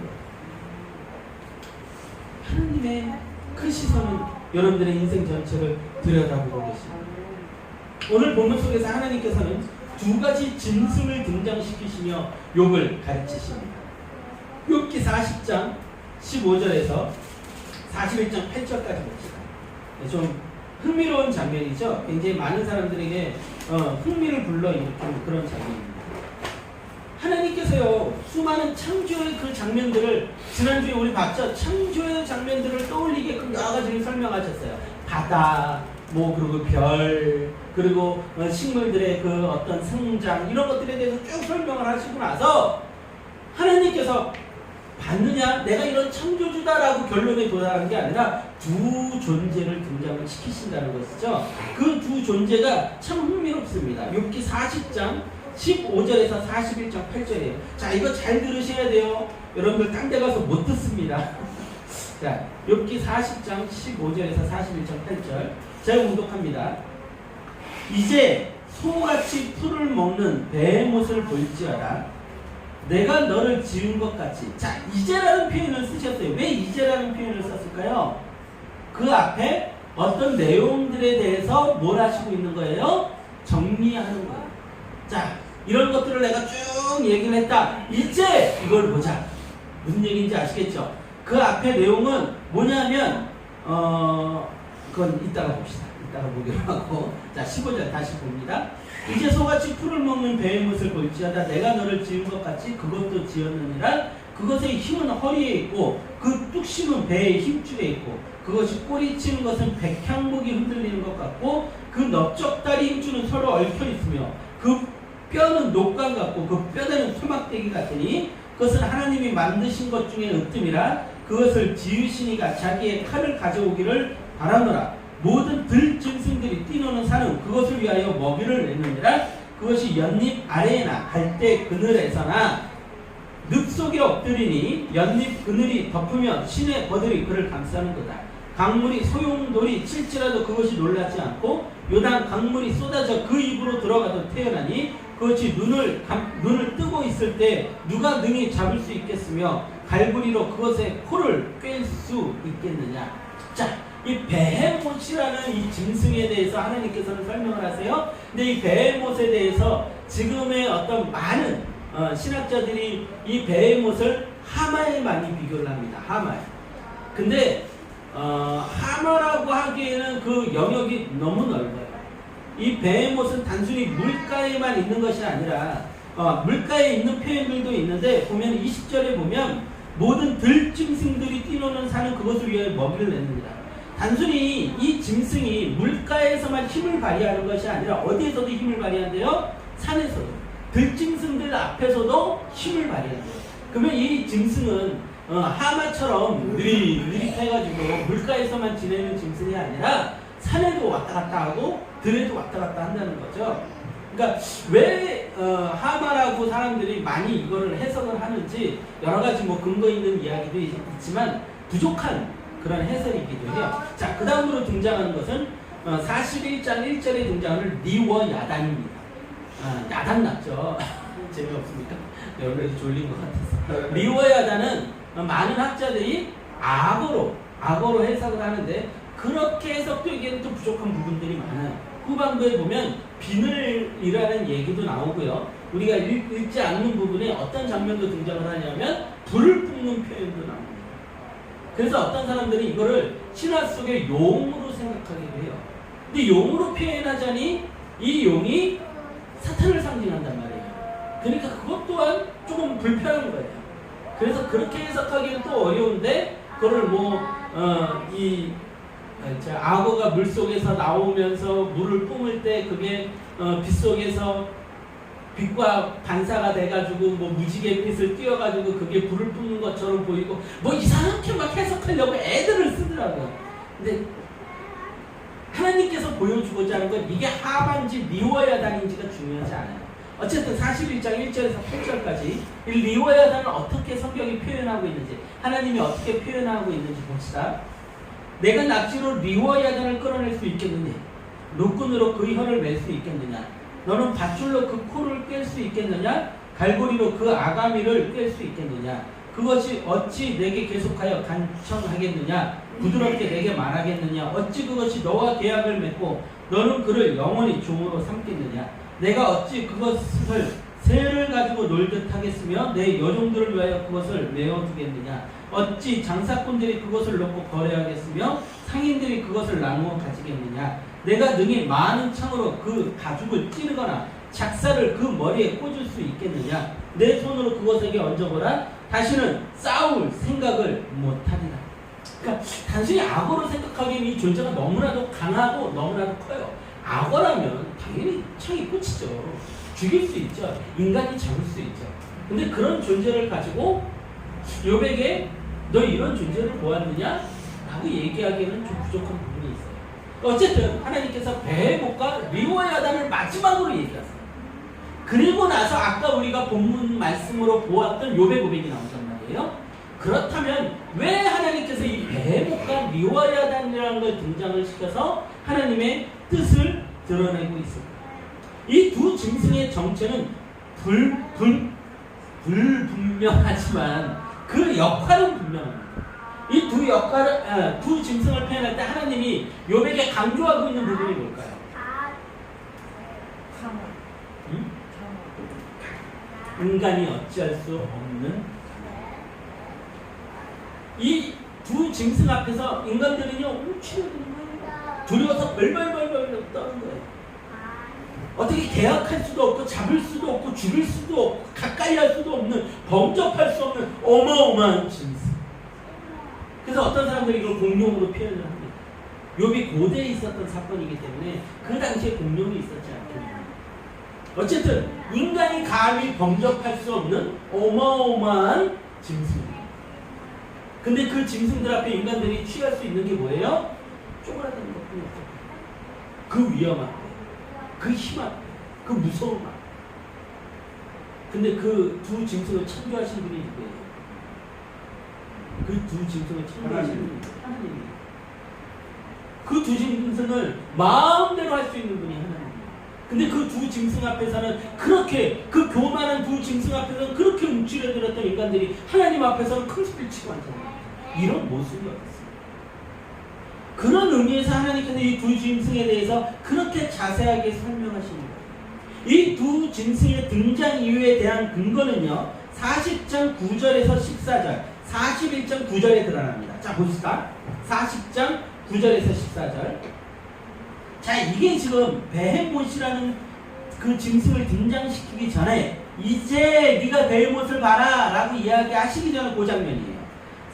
하나님의 그 시선은 여러분들의 인생 전체를 들여다보고 계십니다. 오늘 본문 속에서 하나님께서는 2가지 짐승을 등장시키시며 욥을 가르치십니다. 욥기 40장 15절에서 41장 8절까지 봅시다. 좀 흥미로운 장면이죠. 굉장히 많은 사람들에게 흥미를 불러일으키는 그런 장면입니다. 하나님께서요, 수많은 창조의 그 장면들을, 지난주에 우리 봤죠? 창조의 장면들을 떠올리게끔 여러 가지를 설명하셨어요. 바다, 그리고 별, 그리고 식물들의 그 어떤 성장, 이런 것들에 대해서 쭉 설명을 하시고 나서 하나님께서 봤느냐? 내가 이런 창조주다라고 결론에 도달한 게 아니라 2 존재를 등장을 시키신다는 것이죠. 그 2 존재가 참 흥미롭습니다. 욥기 40장 15절에서 41장 8절이에요. 자, 이거 잘 들으셔야 돼요. 여러분들 딴 데 가서 못 듣습니다. 자, 욥기 40장 15절에서 41장 8절 제가 묵독합니다. 이제 소같이 풀을 먹는 배의 못을 볼지어다. 내가 너를 지은 것 같이. 자, 이제라는 표현을 쓰셨어요. 왜 이제라는 표현을 썼을까요? 그 앞에 어떤 내용들에 대해서 뭘 하시고 있는 거예요? 정리하는 거예요. 자, 이런 것들을 내가 쭉 얘기를 했다. 이제 이걸 보자. 무슨 얘기인지 아시겠죠? 그 앞에 내용은 뭐냐면 그건 이따가 봅시다. 이따가 보기로 하고. 자, 15절 다시 봅니다. 이제 소같이 풀을 먹는 배의 못을 볼지어다. 내가 너를 지은 것 같이 그것도 지었느니라. 그것의 힘은 허리에 있고 그 뚝심은 배의 힘줄에 있고 그것이 꼬리치는 것은 백향목이 흔들리는 것 같고 그 넓적다리 힘줄은 서로 얽혀 있으며 그 뼈는 녹관 같고 그 뼈대는 소막대기 같으니 그것은 하나님이 만드신 것 중에 으뜸이라. 그것을 지으시니가 자기의 칼을 가져오기를 바라노라. 모든 들짐승들이 뛰노는 산은 그것을 위하여 먹이를 내느니라. 그것이 연잎 아래에나 갈대 그늘에서나 늪 속에 엎드리니 연잎 그늘이 덮으면 신의 버들이 그를 감싸는 거다. 강물이 소용돌이 칠지라도 그것이 놀라지 않고 요단 강물이 쏟아져 그 입으로 들어가도 태어나니 그것이 눈을 뜨고 있을 때 누가 능히 잡을 수 있겠으며 갈고리로 그것의 코를 꿰 수 있겠느냐. 자, 이 베헤못이라는 이 짐승에 대해서 하나님께서는 설명을 하세요. 근데 이 베헤못에 대해서 지금의 어떤 많은 신학자들이 이 베헤못을 하마에 많이 비교를 합니다. 하마에. 근데 하마라고 하기에는 그 영역이 너무 넓어요. 이 베헤못은 단순히 물가에만 있는 것이 아니라 물가에 있는 표현들도 있는데 보면 20절에 보면 모든 들짐승들이 뛰노는 산은 그것을 위하여 먹이를 내느니라. 단순히 이 짐승이 물가에서만 힘을 발휘하는 것이 아니라 어디에서도 힘을 발휘한대요? 산에서도. 들짐승들 앞에서도 힘을 발휘한대요. 그러면 이 짐승은 하마처럼 느릿느릿해가지고 물가에서만 지내는 짐승이 아니라 산에도 왔다 갔다 하고 들에도 왔다 갔다 한다는 거죠. 그러니까 왜 하마라고 사람들이 많이 이거를 해석을 하는지 여러 가지 근거 있는 이야기도 있지만 부족한 그런 해설이기도 해요. 자, 그 다음으로 등장하는 것은 41장 1절에 등장하는 리워 야단입니다. 야단 났죠? 재미없습니까? 여러분이 졸린 것 같아서. 리워 야단은 많은 학자들이 악어로 해석을 하는데 그렇게 해석되기에는 좀 부족한 부분들이 많아요. 후반부에 보면 비늘이라는 얘기도 나오고요. 우리가 읽지 않는 부분에 어떤 장면도 등장을 하냐면 불을 뿜는 표현도 나옵니다. 그래서 어떤 사람들이 이거를 신화 속의 용으로 생각하기도 해요. 근데 용으로 표현하자니 이 용이 사탄을 상징한단 말이에요. 그러니까 그것 또한 조금 불편한 거예요. 그래서 그렇게 해석하기는 또 어려운데 그걸 악어가 물 속에서 나오면서 물을 뿜을 때 그게 빛 속에서 빛과 반사가 돼가지고 무지개 빛을 띄워가지고 그게 불을 뿜는 것처럼 보이고 이상하게 막 해석하려고 애들을 쓰더라고요. 근데 하나님께서 보여주고자 하는 건 이게 하반지 리워야단인지가 중요하지 않아요. 어쨌든 41장 1절에서 8절까지 이 리워야단을 어떻게 성경이 표현하고 있는지 하나님이 어떻게 표현하고 있는지 봅시다. 내가 낙지로 리워야단을 끌어낼 수 있겠느냐? 노끈으로 그 혀를 맬 수 있겠느냐? 너는 밧줄로 그 코를 꿰 수 있겠느냐? 갈고리로 그 아가미를 꿰 수 있겠느냐? 그것이 어찌 내게 계속하여 간청하겠느냐? 부드럽게 내게 말하겠느냐? 어찌 그것이 너와 계약을 맺고 너는 그를 영원히 종으로 삼겠느냐? 내가 어찌 그것을 새를 가지고 놀듯 하겠으며 내 여종들을 위하여 그것을 메어두겠느냐? 어찌 장사꾼들이 그것을 놓고 거래하겠으며 상인들이 그것을 나누어 가지겠느냐? 내가 능히 많은 창으로 그 가죽을 찌르거나 작사를 그 머리에 꽂을 수 있겠느냐? 내 손으로 그것에게 얹어보라. 다시는 싸울 생각을 못하리라. 그러니까 단순히 악어로 생각하기엔 이 존재가 너무나도 강하고 너무나도 커요. 악어라면 당연히 창이 꽂히죠. 죽일 수 있죠. 인간이 잡을 수 있죠. 근데 그런 존재를 가지고 욥에게 너 이런 존재를 보았느냐? 라고 얘기하기에는 좀 부족한 부분이 있어요. 어쨌든 하나님께서 베헤못과 리워야단을 마지막으로 얘기하세요. 그리고 나서 아까 우리가 본문 말씀으로 보았던 욥의 고백이 나온단 말이에요. 그렇다면 왜 하나님께서 이 베헤못과 리워야단이라는 걸 등장을 시켜서 하나님의 뜻을 드러내고 있습니다. 이 두 짐승의 정체는 불분명하지만 그 역할은 분명합니다. 이 두 짐승을 표현할 때 하나님이 욥에게 강조하고 있는 부분이 뭘까요? 인간이 어찌할 수 없는 이 두 짐승 앞에서 인간들은요 움츠러드는 거예요. 두려워서 벌벌벌벌 떠는 거예요. 어떻게 계약할 수도 없고 잡을 수도 없고 죽일 수도 없고 가까이 할 수도 없는 범접할 수 없는 어마어마한 짐승. 그래서 어떤 사람들이 이걸 공룡으로 표현을 합니다. 욥이 고대에 있었던 사건이기 때문에 그 당시에 공룡이 있었지 않겠느냐. 어쨌든 인간이 감히 범접할 수 없는 어마어마한 짐승. 근데 그 짐승들 앞에 인간들이 취할 수 있는 게 뭐예요? 쪼그라드는 것뿐이었어요. 그 위험 앞에, 그 힘 앞에, 그 무서움 앞에. 근데 그 두 짐승을 창조하신 분이 누구예요? 그 두 짐승을 창조하신 분이 하나님이에요. 그 두 짐승을 마음대로 할 수 있는 분이 하나님이에요. 근데 그 두 짐승 앞에서는 그렇게 그 교만한 두 짐승 앞에서는 그렇게 움츠려들었던 인간들이 하나님 앞에서는 큰 소리를 치고 앉아요. 이런 모습이 어떻습니까? 그런 의미에서 하나님께서 이 두 짐승에 대해서 그렇게 자세하게 설명하시는 거예요. 이 두 짐승의 등장 이유에 대한 근거는요 40장 9절에서 14절 41장 9절에 드러납니다. 자 봅시다. 40장 9절에서 14절. 자 이게 지금 베헤못이라는 그 짐승을 등장시키기 전에 이제 네가 베헤못을 봐라 라고 이야기하시기 전에 그 장면이에요.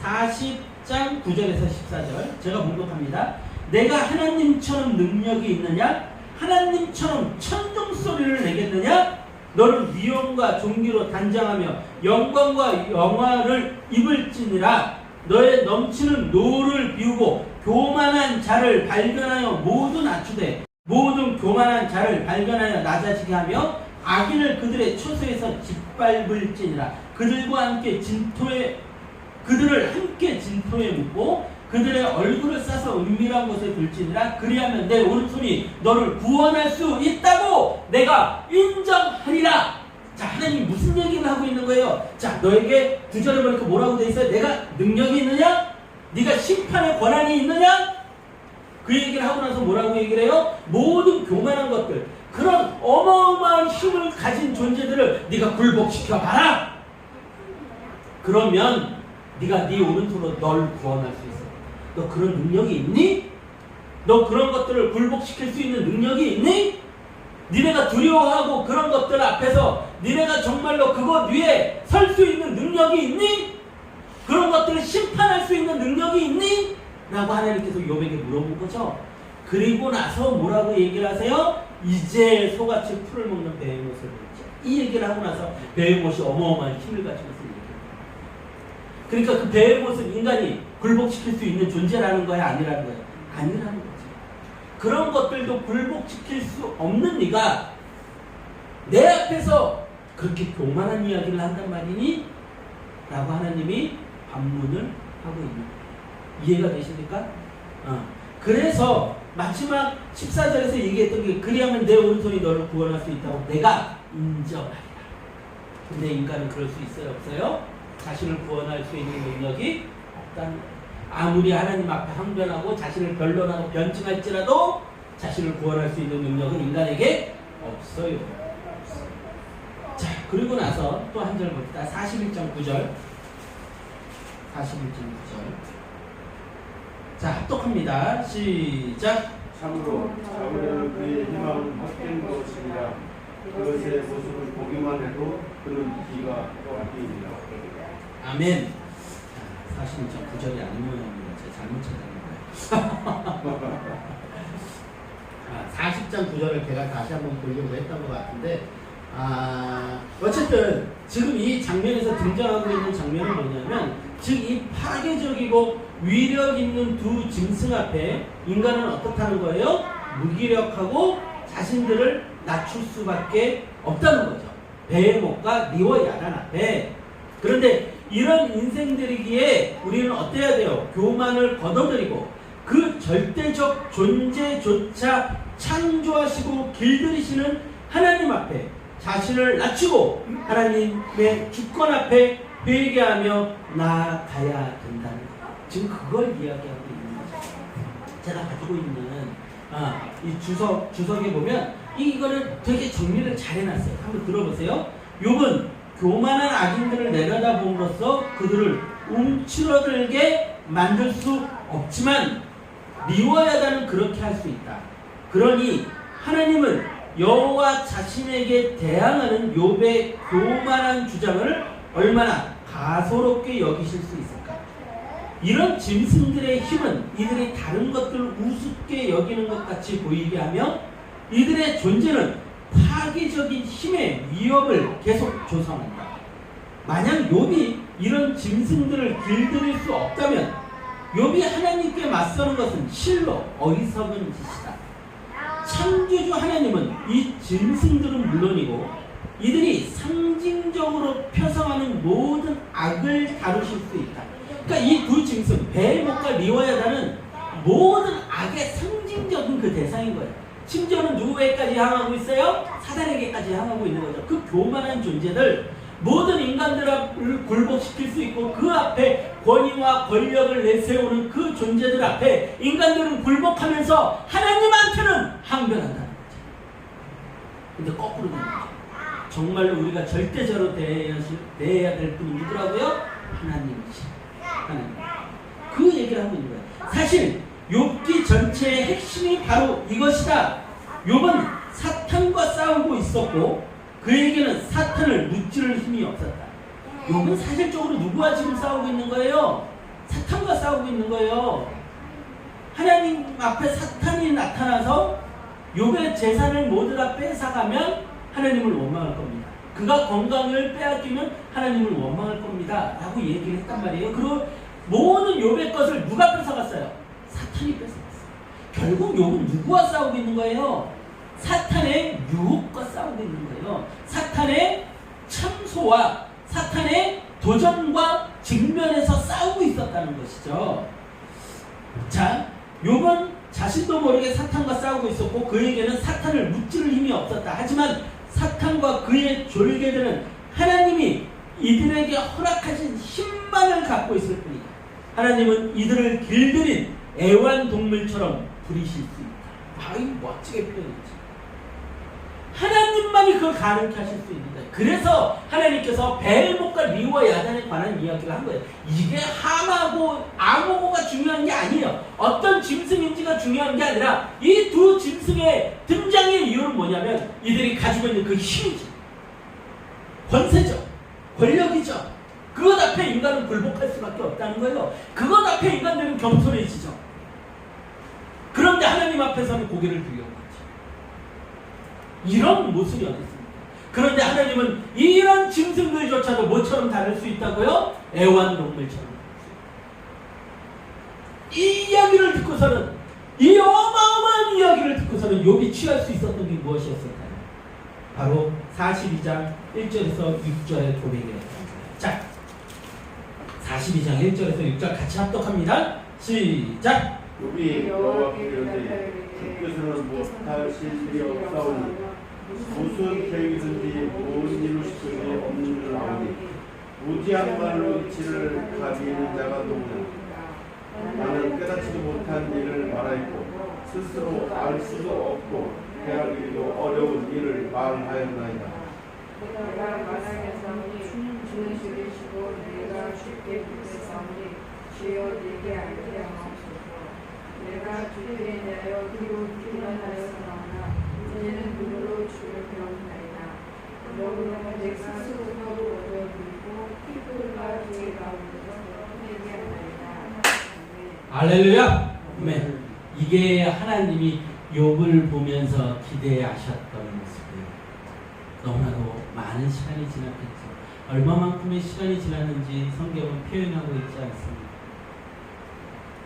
40장 9절에서 14절 제가 봉독합니다. 내가 하나님처럼 능력이 있느냐? 하나님처럼 천둥소리를 내겠느냐? 너는 위엄과 존귀로 단장하며 영광과 영화를 입을지니라. 너의 넘치는 노를 비우고 교만한 자를 발견하여 모두 낮추되 모든 교만한 자를 발견하여 낮아지게 하며 악인을 그들의 처소에서 짓밟을지니라. 그들을 함께 진토에 묶고 그들의 얼굴을 싸서 은밀한 곳에 둘지니라. 그리하면 내 오른손이 너를 구원할 수 있다고 내가 인정하리라. 자, 하나님 무슨 얘기를 하고 있는 거예요? 자, 너에게 9절에 보니까 뭐라고 돼 있어요? 내가 능력이 있느냐? 네가 심판의 권한이 있느냐? 그 얘기를 하고 나서 뭐라고 얘기를 해요? 모든 교만한 것들, 그런 어마어마한 힘을 가진 존재들을 네가 굴복시켜 봐라. 그러면 네가 네 오른손으로 널 구원할 수 있어. 너 그런 능력이 있니? 너 그런 것들을 굴복시킬 수 있는 능력이 있니? 니네가 두려워하고 그런 것들 앞에서 니네가 정말로 그것 위에 설 수 있는 능력이 있니? 그런 것들을 심판할 수 있는 능력이 있니? 라고 하나님께서 욥에게 물어본 거죠. 그리고 나서 뭐라고 얘기를 하세요? 이제 소같이 풀을 먹는 베헤못을 보죠. 이 얘기를 하고 나서 베헤못이 어마어마한 힘을 가지고 있어요. 그러니까 그 베헤못은 인간이 굴복시킬 수 있는 존재라는 거야, 아니라는 거야? 아니라는 거지. 그런 것들도 굴복시킬 수 없는 네가 내 앞에서 그렇게 교만한 이야기를 한단 말이니? 라고 하나님이 반문을 하고 있는 거예요. 이해가 되십니까? 그래서 마지막 14절에서 얘기했던 게, 그리하면 내 오른손이 너를 구원할 수 있다고 내가 인정하리라. 근데 인간은 그럴 수 있어요, 없어요? 자신을 구원할 수 있는 능력이 없다는 거예요. 아무리 하나님 앞에 항변하고 자신을 변론하고 변증할지라도 자신을 구원할 수 있는 능력은 인간에게 없어요. 자, 그리고 나서 또 한 절 봅시다. 41.9절. 41.9절. 자, 합독합니다. 시작. 참으로 잡으려는 그의 희망은 헛된 것이니라. 그것의 모습을 보기만 해도 그는 기가 떠올리니라. 아멘. 자, 41.9절이 아닌 모양입니다. 제가 잘못 찾은 거예요. 40.9절을 제가 다시 한번 보려고 했던 것 같은데, 어쨌든 지금 이 장면에서 등장하고 있는 장면은 뭐냐면, 즉 이 파괴적이고 위력 있는 두 짐승 앞에 인간은 어떻다는 거예요? 무기력하고 자신들을 낮출 수밖에 없다는 거죠. 베헤못과 리워야단 앞에. 그런데 이런 인생들이기에 우리는 어때야 돼요? 교만을 걷어들이고 그 절대적 존재조차 창조하시고 길들이시는 하나님 앞에 자신을 낮추고 하나님의 주권 앞에 회개하며 나아가야 된다는 거. 지금 그걸 이야기하고 있는 거죠. 제가 가지고 있는 이 주석에 보면 이거를 되게 정리를 잘 해놨어요. 한번 들어보세요. 욥은 교만한 악인들을 내려다봄으로써 그들을 움츠러들게 만들 수 없지만 리워야다는 그렇게 할 수 있다. 그러니 하나님은 여호와 자신에게 대항하는 욥의 교만한 주장을 얼마나 가소롭게 여기실 수 있을까? 이런 짐승들의 힘은 이들이 다른 것들을 우습게 여기는 것 같이 보이게 하며 이들의 존재는 파괴적인 힘의 위협을 계속 조성한다. 만약 욥이 이런 짐승들을 길들일 수 없다면 욥이 하나님께 맞서는 것은 실로 어리석은 짓이다. 창조주 하나님은 이 짐승들은 물론이고 이들이 상징적으로 표성하는 모든 악을 다루실 수 있다. 그러니까 이 두 짐승, 베헤못과 리워야다는 모든 악의 상징적인 그 대상인 거예요. 심지어는 누구에게까지 향하고 있어요? 사단에게까지 향하고 있는 거죠. 그 교만한 존재들, 모든 인간들을 굴복시킬 수 있고 그 앞에 권위와 권력을 내세우는 그 존재들 앞에 인간들은 굴복하면서 하나님한테는 항변한다는 거죠. 근데 거꾸로 되는 거죠. 정말로 우리가 절대적으로 대해야 될 분이 누구라고요? 하나님이시. 하나님. 그 얘기를 하고 있는 거예요. 사실 욥기 전체의 핵심이 바로 이것이다. 욥은 사탄과 싸우고 있었고 그에게는 사탄을 무찌를 힘이 없었다. 욥은 사실적으로 누구와 지금 싸우고 있는 거예요? 사탄과 싸우고 있는 거예요. 하나님 앞에 사탄이 나타나서 욥의 재산을 모두 다 뺏어가면 하나님을 원망할 겁니다. 그가 건강을 빼앗기면 하나님을 원망할 겁니다. 라고 얘기를 했단 말이에요. 그리고 모든 욥의 것을 누가 뺏어갔어요? 사탄이 뺏어갔어요. 결국 욥은 누구와 싸우고 있는 거예요? 사탄의 유혹과 싸우고 있는 거예요. 사탄의 참소와 사탄의 도전과 직면해서 싸우고 있었다는 것이죠. 자, 욥은 자신도 모르게 사탄과 싸우고 있었고 그에게는 사탄을 무찌를 힘이 없었다. 하지만 사탄과 그의 졸개들은 하나님이 이들에게 허락하신 힘만을 갖고 있을 뿐이다. 하나님은 이들을 길들인 애완동물처럼 부리실 수 있다. 아이 멋지게 표현했지. 하나님만이 그걸 가능케 하실 수 있는다. 그래서 하나님께서 벨목과 리와 야단에 관한 이야기를 한 거예요. 이게 함하고 암호고가 중요한 게 아니에요. 어떤 짐승인지가 중요한 게 아니라 이 두 짐승의 등장의 이유는 뭐냐면 이들이 가지고 있는 그 힘이죠. 권세죠. 권력이죠. 그것 앞에 인간은 굴복할 수밖에 없다는 거예요. 그것 앞에 인간들은 겸손해지죠. 그런데 하나님 앞에서는 고개를 들여요. 이런 모습이 어디 있습니까? 그런데 하나님은 이런 짐승들조차도 뭐처럼 다룰 수 있다고요? 애완동물처럼. 이 이야기를 듣고서는, 이 어마어마한 이야기를 듣고서는 욥이 취할 수 있었던 게 무엇이었을까요? 바로 42장 1절에서 6절의 고백이었습니다. 자, 42장 1절에서 6절 같이 합독합니다. 시작! 욥이 여호와께 이르되 주께서는 못할 실실이 없사오니 무슨 계획이든지 무엇 이루시든지 없는 줄 아오니 무지한 말로 이치를 가지는 자가 누구냐. 나는 깨닫지도 못한 일을 말하였고 스스로 알 수도 없고 헤아리기도 어려운 일을 말하였나이다. 내가 말하겠사오니 주는 주이시고 내가 쉽게 부르사오니 주여 내게 알게 하옵소서. 내가 주께 대하여 귀로 비난하였사오나 이제는 눈으로 주를 배웠나이다. 너무나 내 스스로가 얻어들이고 피부가 주의 가운데서 회개하나이다. 할렐루야! 아멘. 이게 하나님이 욥을 보면서 기대하셨던 모습이에요. 너무나도 많은 시간이 지났겠죠. 얼마만큼의 시간이 지났는지 성경은 표현하고 있지 않습니다.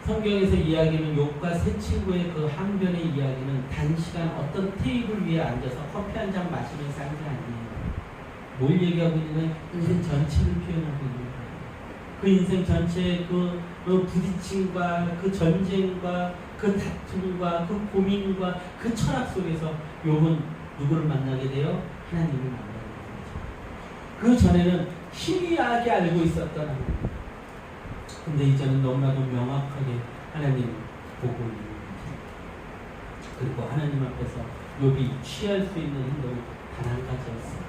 성경에서 이야기는 욥과 세 친구의 그 항변의 이야기는 단시간 어떤 테이블 위에 앉아서 커피 한 잔 마시면서 한 게 아니에요. 뭘 얘기하고 있냐면 인생 전체를 표현하고 있는 거예요. 그 인생 전체의 그 부딪힘과 그 전쟁과 그 다툼과 그 고민과 그 철학 속에서 욥은 누구를 만나게 돼요? 하나님을 만나게 되죠. 그 전에는 희미하게 알고 있었던 하나님. 근데 이제는 너무나도 명확하게 하나님 보고 있는 거죠. 그리고 하나님 앞에서 욥이 취할 수 있는 행동이 단 한 가지였어요.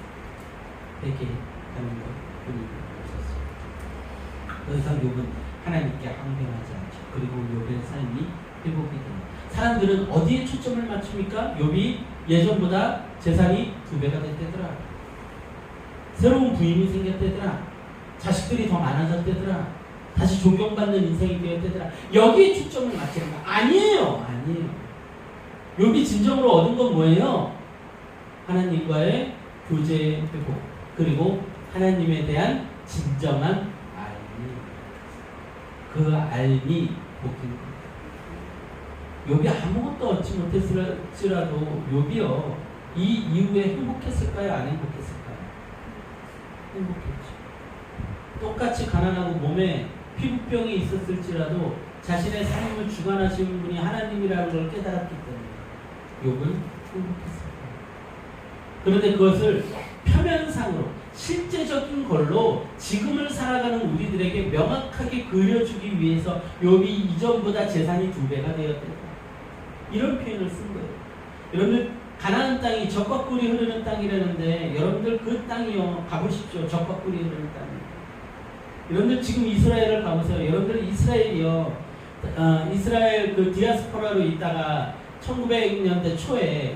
회개하는 것 뿐이었어요. 더 이상 욥은 하나님께 항변하지 않죠. 그리고 욥의 삶이 회복이 됩니다. 사람들은 어디에 초점을 맞춥니까? 욥이 예전보다 재산이 2배가 됐대더라. 새로운 부인이 생겼대더라. 자식들이 더 많아졌대더라. 다시 존경받는 인생이 되었대더라. 여기에 초점을 맞추는 거 아니에요. 아니에요. 욥이 진정으로 얻은 건 뭐예요? 하나님과의 교제의 회복, 그리고 하나님에 대한 진정한 알미. 그 알미 복인 거예요. 욥이 아무것도 얻지 못했을지라도 욥이요, 이 이후에 행복했을까요? 안 행복했을까요? 행복했죠. 똑같이 가난하고 몸에 피부병이 있었을지라도 자신의 삶을 주관하시는 분이 하나님이라는 걸 깨달았기 때문에 욥은 행복했습니다. 그런데 그것을 표면상으로 실제적인 걸로 지금을 살아가는 우리들에게 명확하게 그려주기 위해서 욥이 이전보다 재산이 2배가 되었다. 이런 표현을 쓴 거예요. 여러분들 가나안 땅이 젖과 꿀이 흐르는 땅이라는데 여러분들 그 땅이요 가보십시오. 젖과 꿀이 흐르는 땅이에요. 여러분들 지금 이스라엘을 가보세요. 여러분들 이스라엘이요, 이스라엘 그 디아스포라로 있다가 1900년대 초에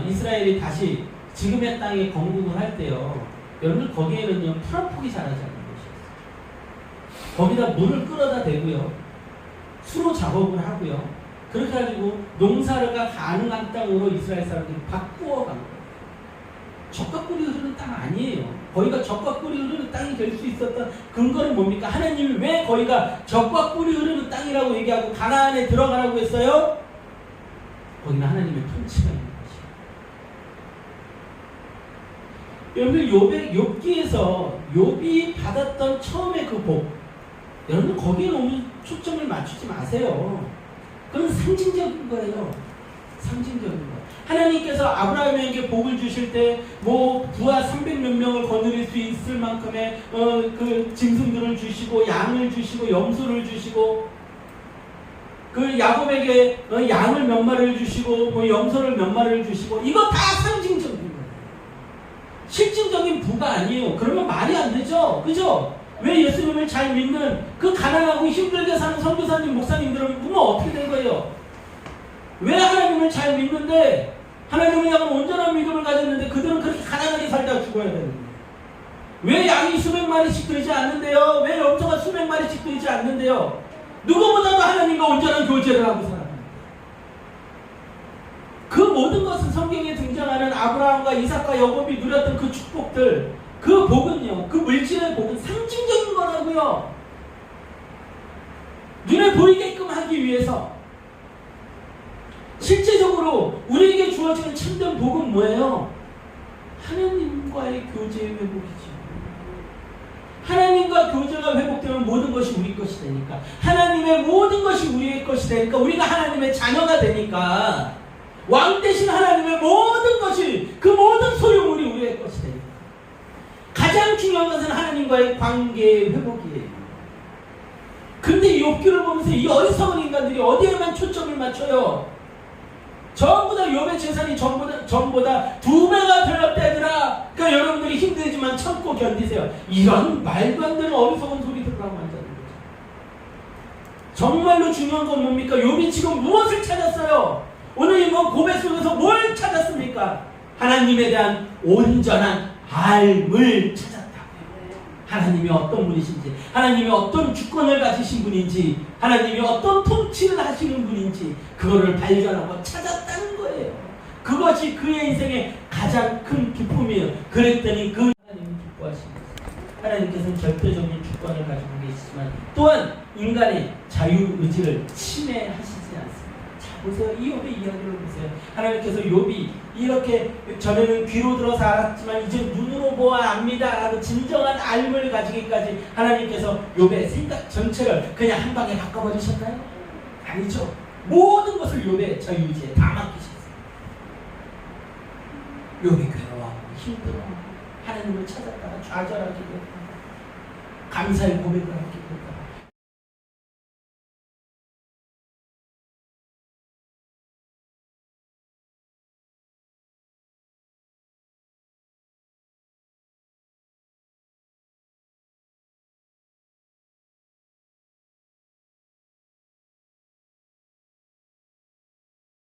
이스라엘이 다시 지금의 땅에 건국을 할 때요, 여러분들 거기에는요 풀한폭이 자라지 않는 곳이었어요. 거기다 물을 끌어다 대고요, 수로 작업을 하고요, 그렇게 가지고 농사가 가능한 땅으로 이스라엘 사람들이 바꾸어 간 거예요. 젖과 꿀이 흐르는 땅 아니에요. 거기가 젖과 꿀이 흐르는 땅이 될 수 있었던 근거는 뭡니까? 하나님이 왜 거기가 젖과 꿀이 흐르는 땅이라고 얘기하고 가나안에 들어가라고 했어요? 거기는 하나님의 통치가 있는 것이에요. 여러분들 욥기에서 욥이 받았던 처음에 그 복, 여러분들 거기에 너무 초점을 맞추지 마세요. 그건 상징적인 거예요. 상징적인 거. 하나님께서 아브라함에게 복을 주실 때 뭐 부하 300몇 명을 거느릴 수 있을 만큼의 그 짐승들을 주시고 양을 주시고 염소를 주시고 그 야곱에게 양을 몇 마리를 주시고 뭐 염소를 몇 마리를 주시고 이거 다 상징적인 거예요. 실질적인 부가 아니에요. 그러면 말이 안 되죠. 그죠? 왜 예수님을 잘 믿는 그 가난하고 힘들게 사는 선교사님 목사님들은 보면 어떻게 된 거예요? 왜 하나님을 잘 믿는데 하나님을 향한 온전한 믿음을 가졌는데 그들은 그렇게 가난하게 살다 죽어야 되는 거예요? 왜 양이 수백 마리씩 들지 않는데요? 왜 염소가 수백 마리씩 들지 않는데요? 누구보다도 하나님과 온전한 교제를 하고 살아갑니다. 그 모든 것은 성경에 등장하는 아브라함과 이삭과 야곱이 누렸던 그 축복들, 그 복은요, 그 물질의 복은 상징적인 거라고요. 눈에 보이게끔 하기 위해서. 실제적으로 우리에게 주어지는 참된 복은 뭐예요? 하나님과의 교제의 회복이죠. 하나님과 교제가 회복되면 모든 것이 우리 것이 되니까, 하나님의 모든 것이 우리의 것이 되니까, 우리가 하나님의 자녀가 되니까, 왕 대신 하나님의 모든 것이, 그 모든 소유물이 우리의 것이 되니까. 가장 중요한 것은 하나님과의 관계의 회복이에요. 근데 욥기를 보면서 이 어리석은 인간들이 어디에만 초점을 맞춰요? 전부 다 욥의 재산이 전보다 2배가 되었다더라. 그러니까 여러분들이 힘들지만 참고 견디세요. 이런 말도 안 되는 어리석은 소리들을 하고 앉아있는 거죠. 정말로 중요한 건 뭡니까? 욥이 지금 무엇을 찾았어요? 오늘 이번 고백 속에서 뭘 찾았습니까? 하나님에 대한 온전한 알을 찾았다고요. 하나님이 어떤 분이신지, 하나님이 어떤 주권을 가지신 분인지, 하나님이 어떤 통치를 하시는 분인지 그거를 발견하고 찾았다는 거예요. 그것이 그의 인생의 가장 큰 기쁨이에요. 그랬더니 그 하나님이 기뻐하십니다. 하나님께서는 절대적인 주권을 가지고 계시지만 또한 인간의 자유의지를 침해하시지 않습니다. 자, 보세요. 이 욥의 이야기를 보세요. 하나님께서 욥이 이렇게 전에는 귀로 들어서 알았지만 이제 눈으로 보아 압니다 라고 진정한 알을 가지기까지 하나님께서 욥의 생각 전체를 그냥 한 방에 바꿔버리셨나요? 아니죠. 모든 것을 욥의 자유의지에 다 맡기셨어요. 욥이 괴로워하고 힘들어하고 하나님을 찾았다가 좌절하기도 하고 감사의 고백을 하기도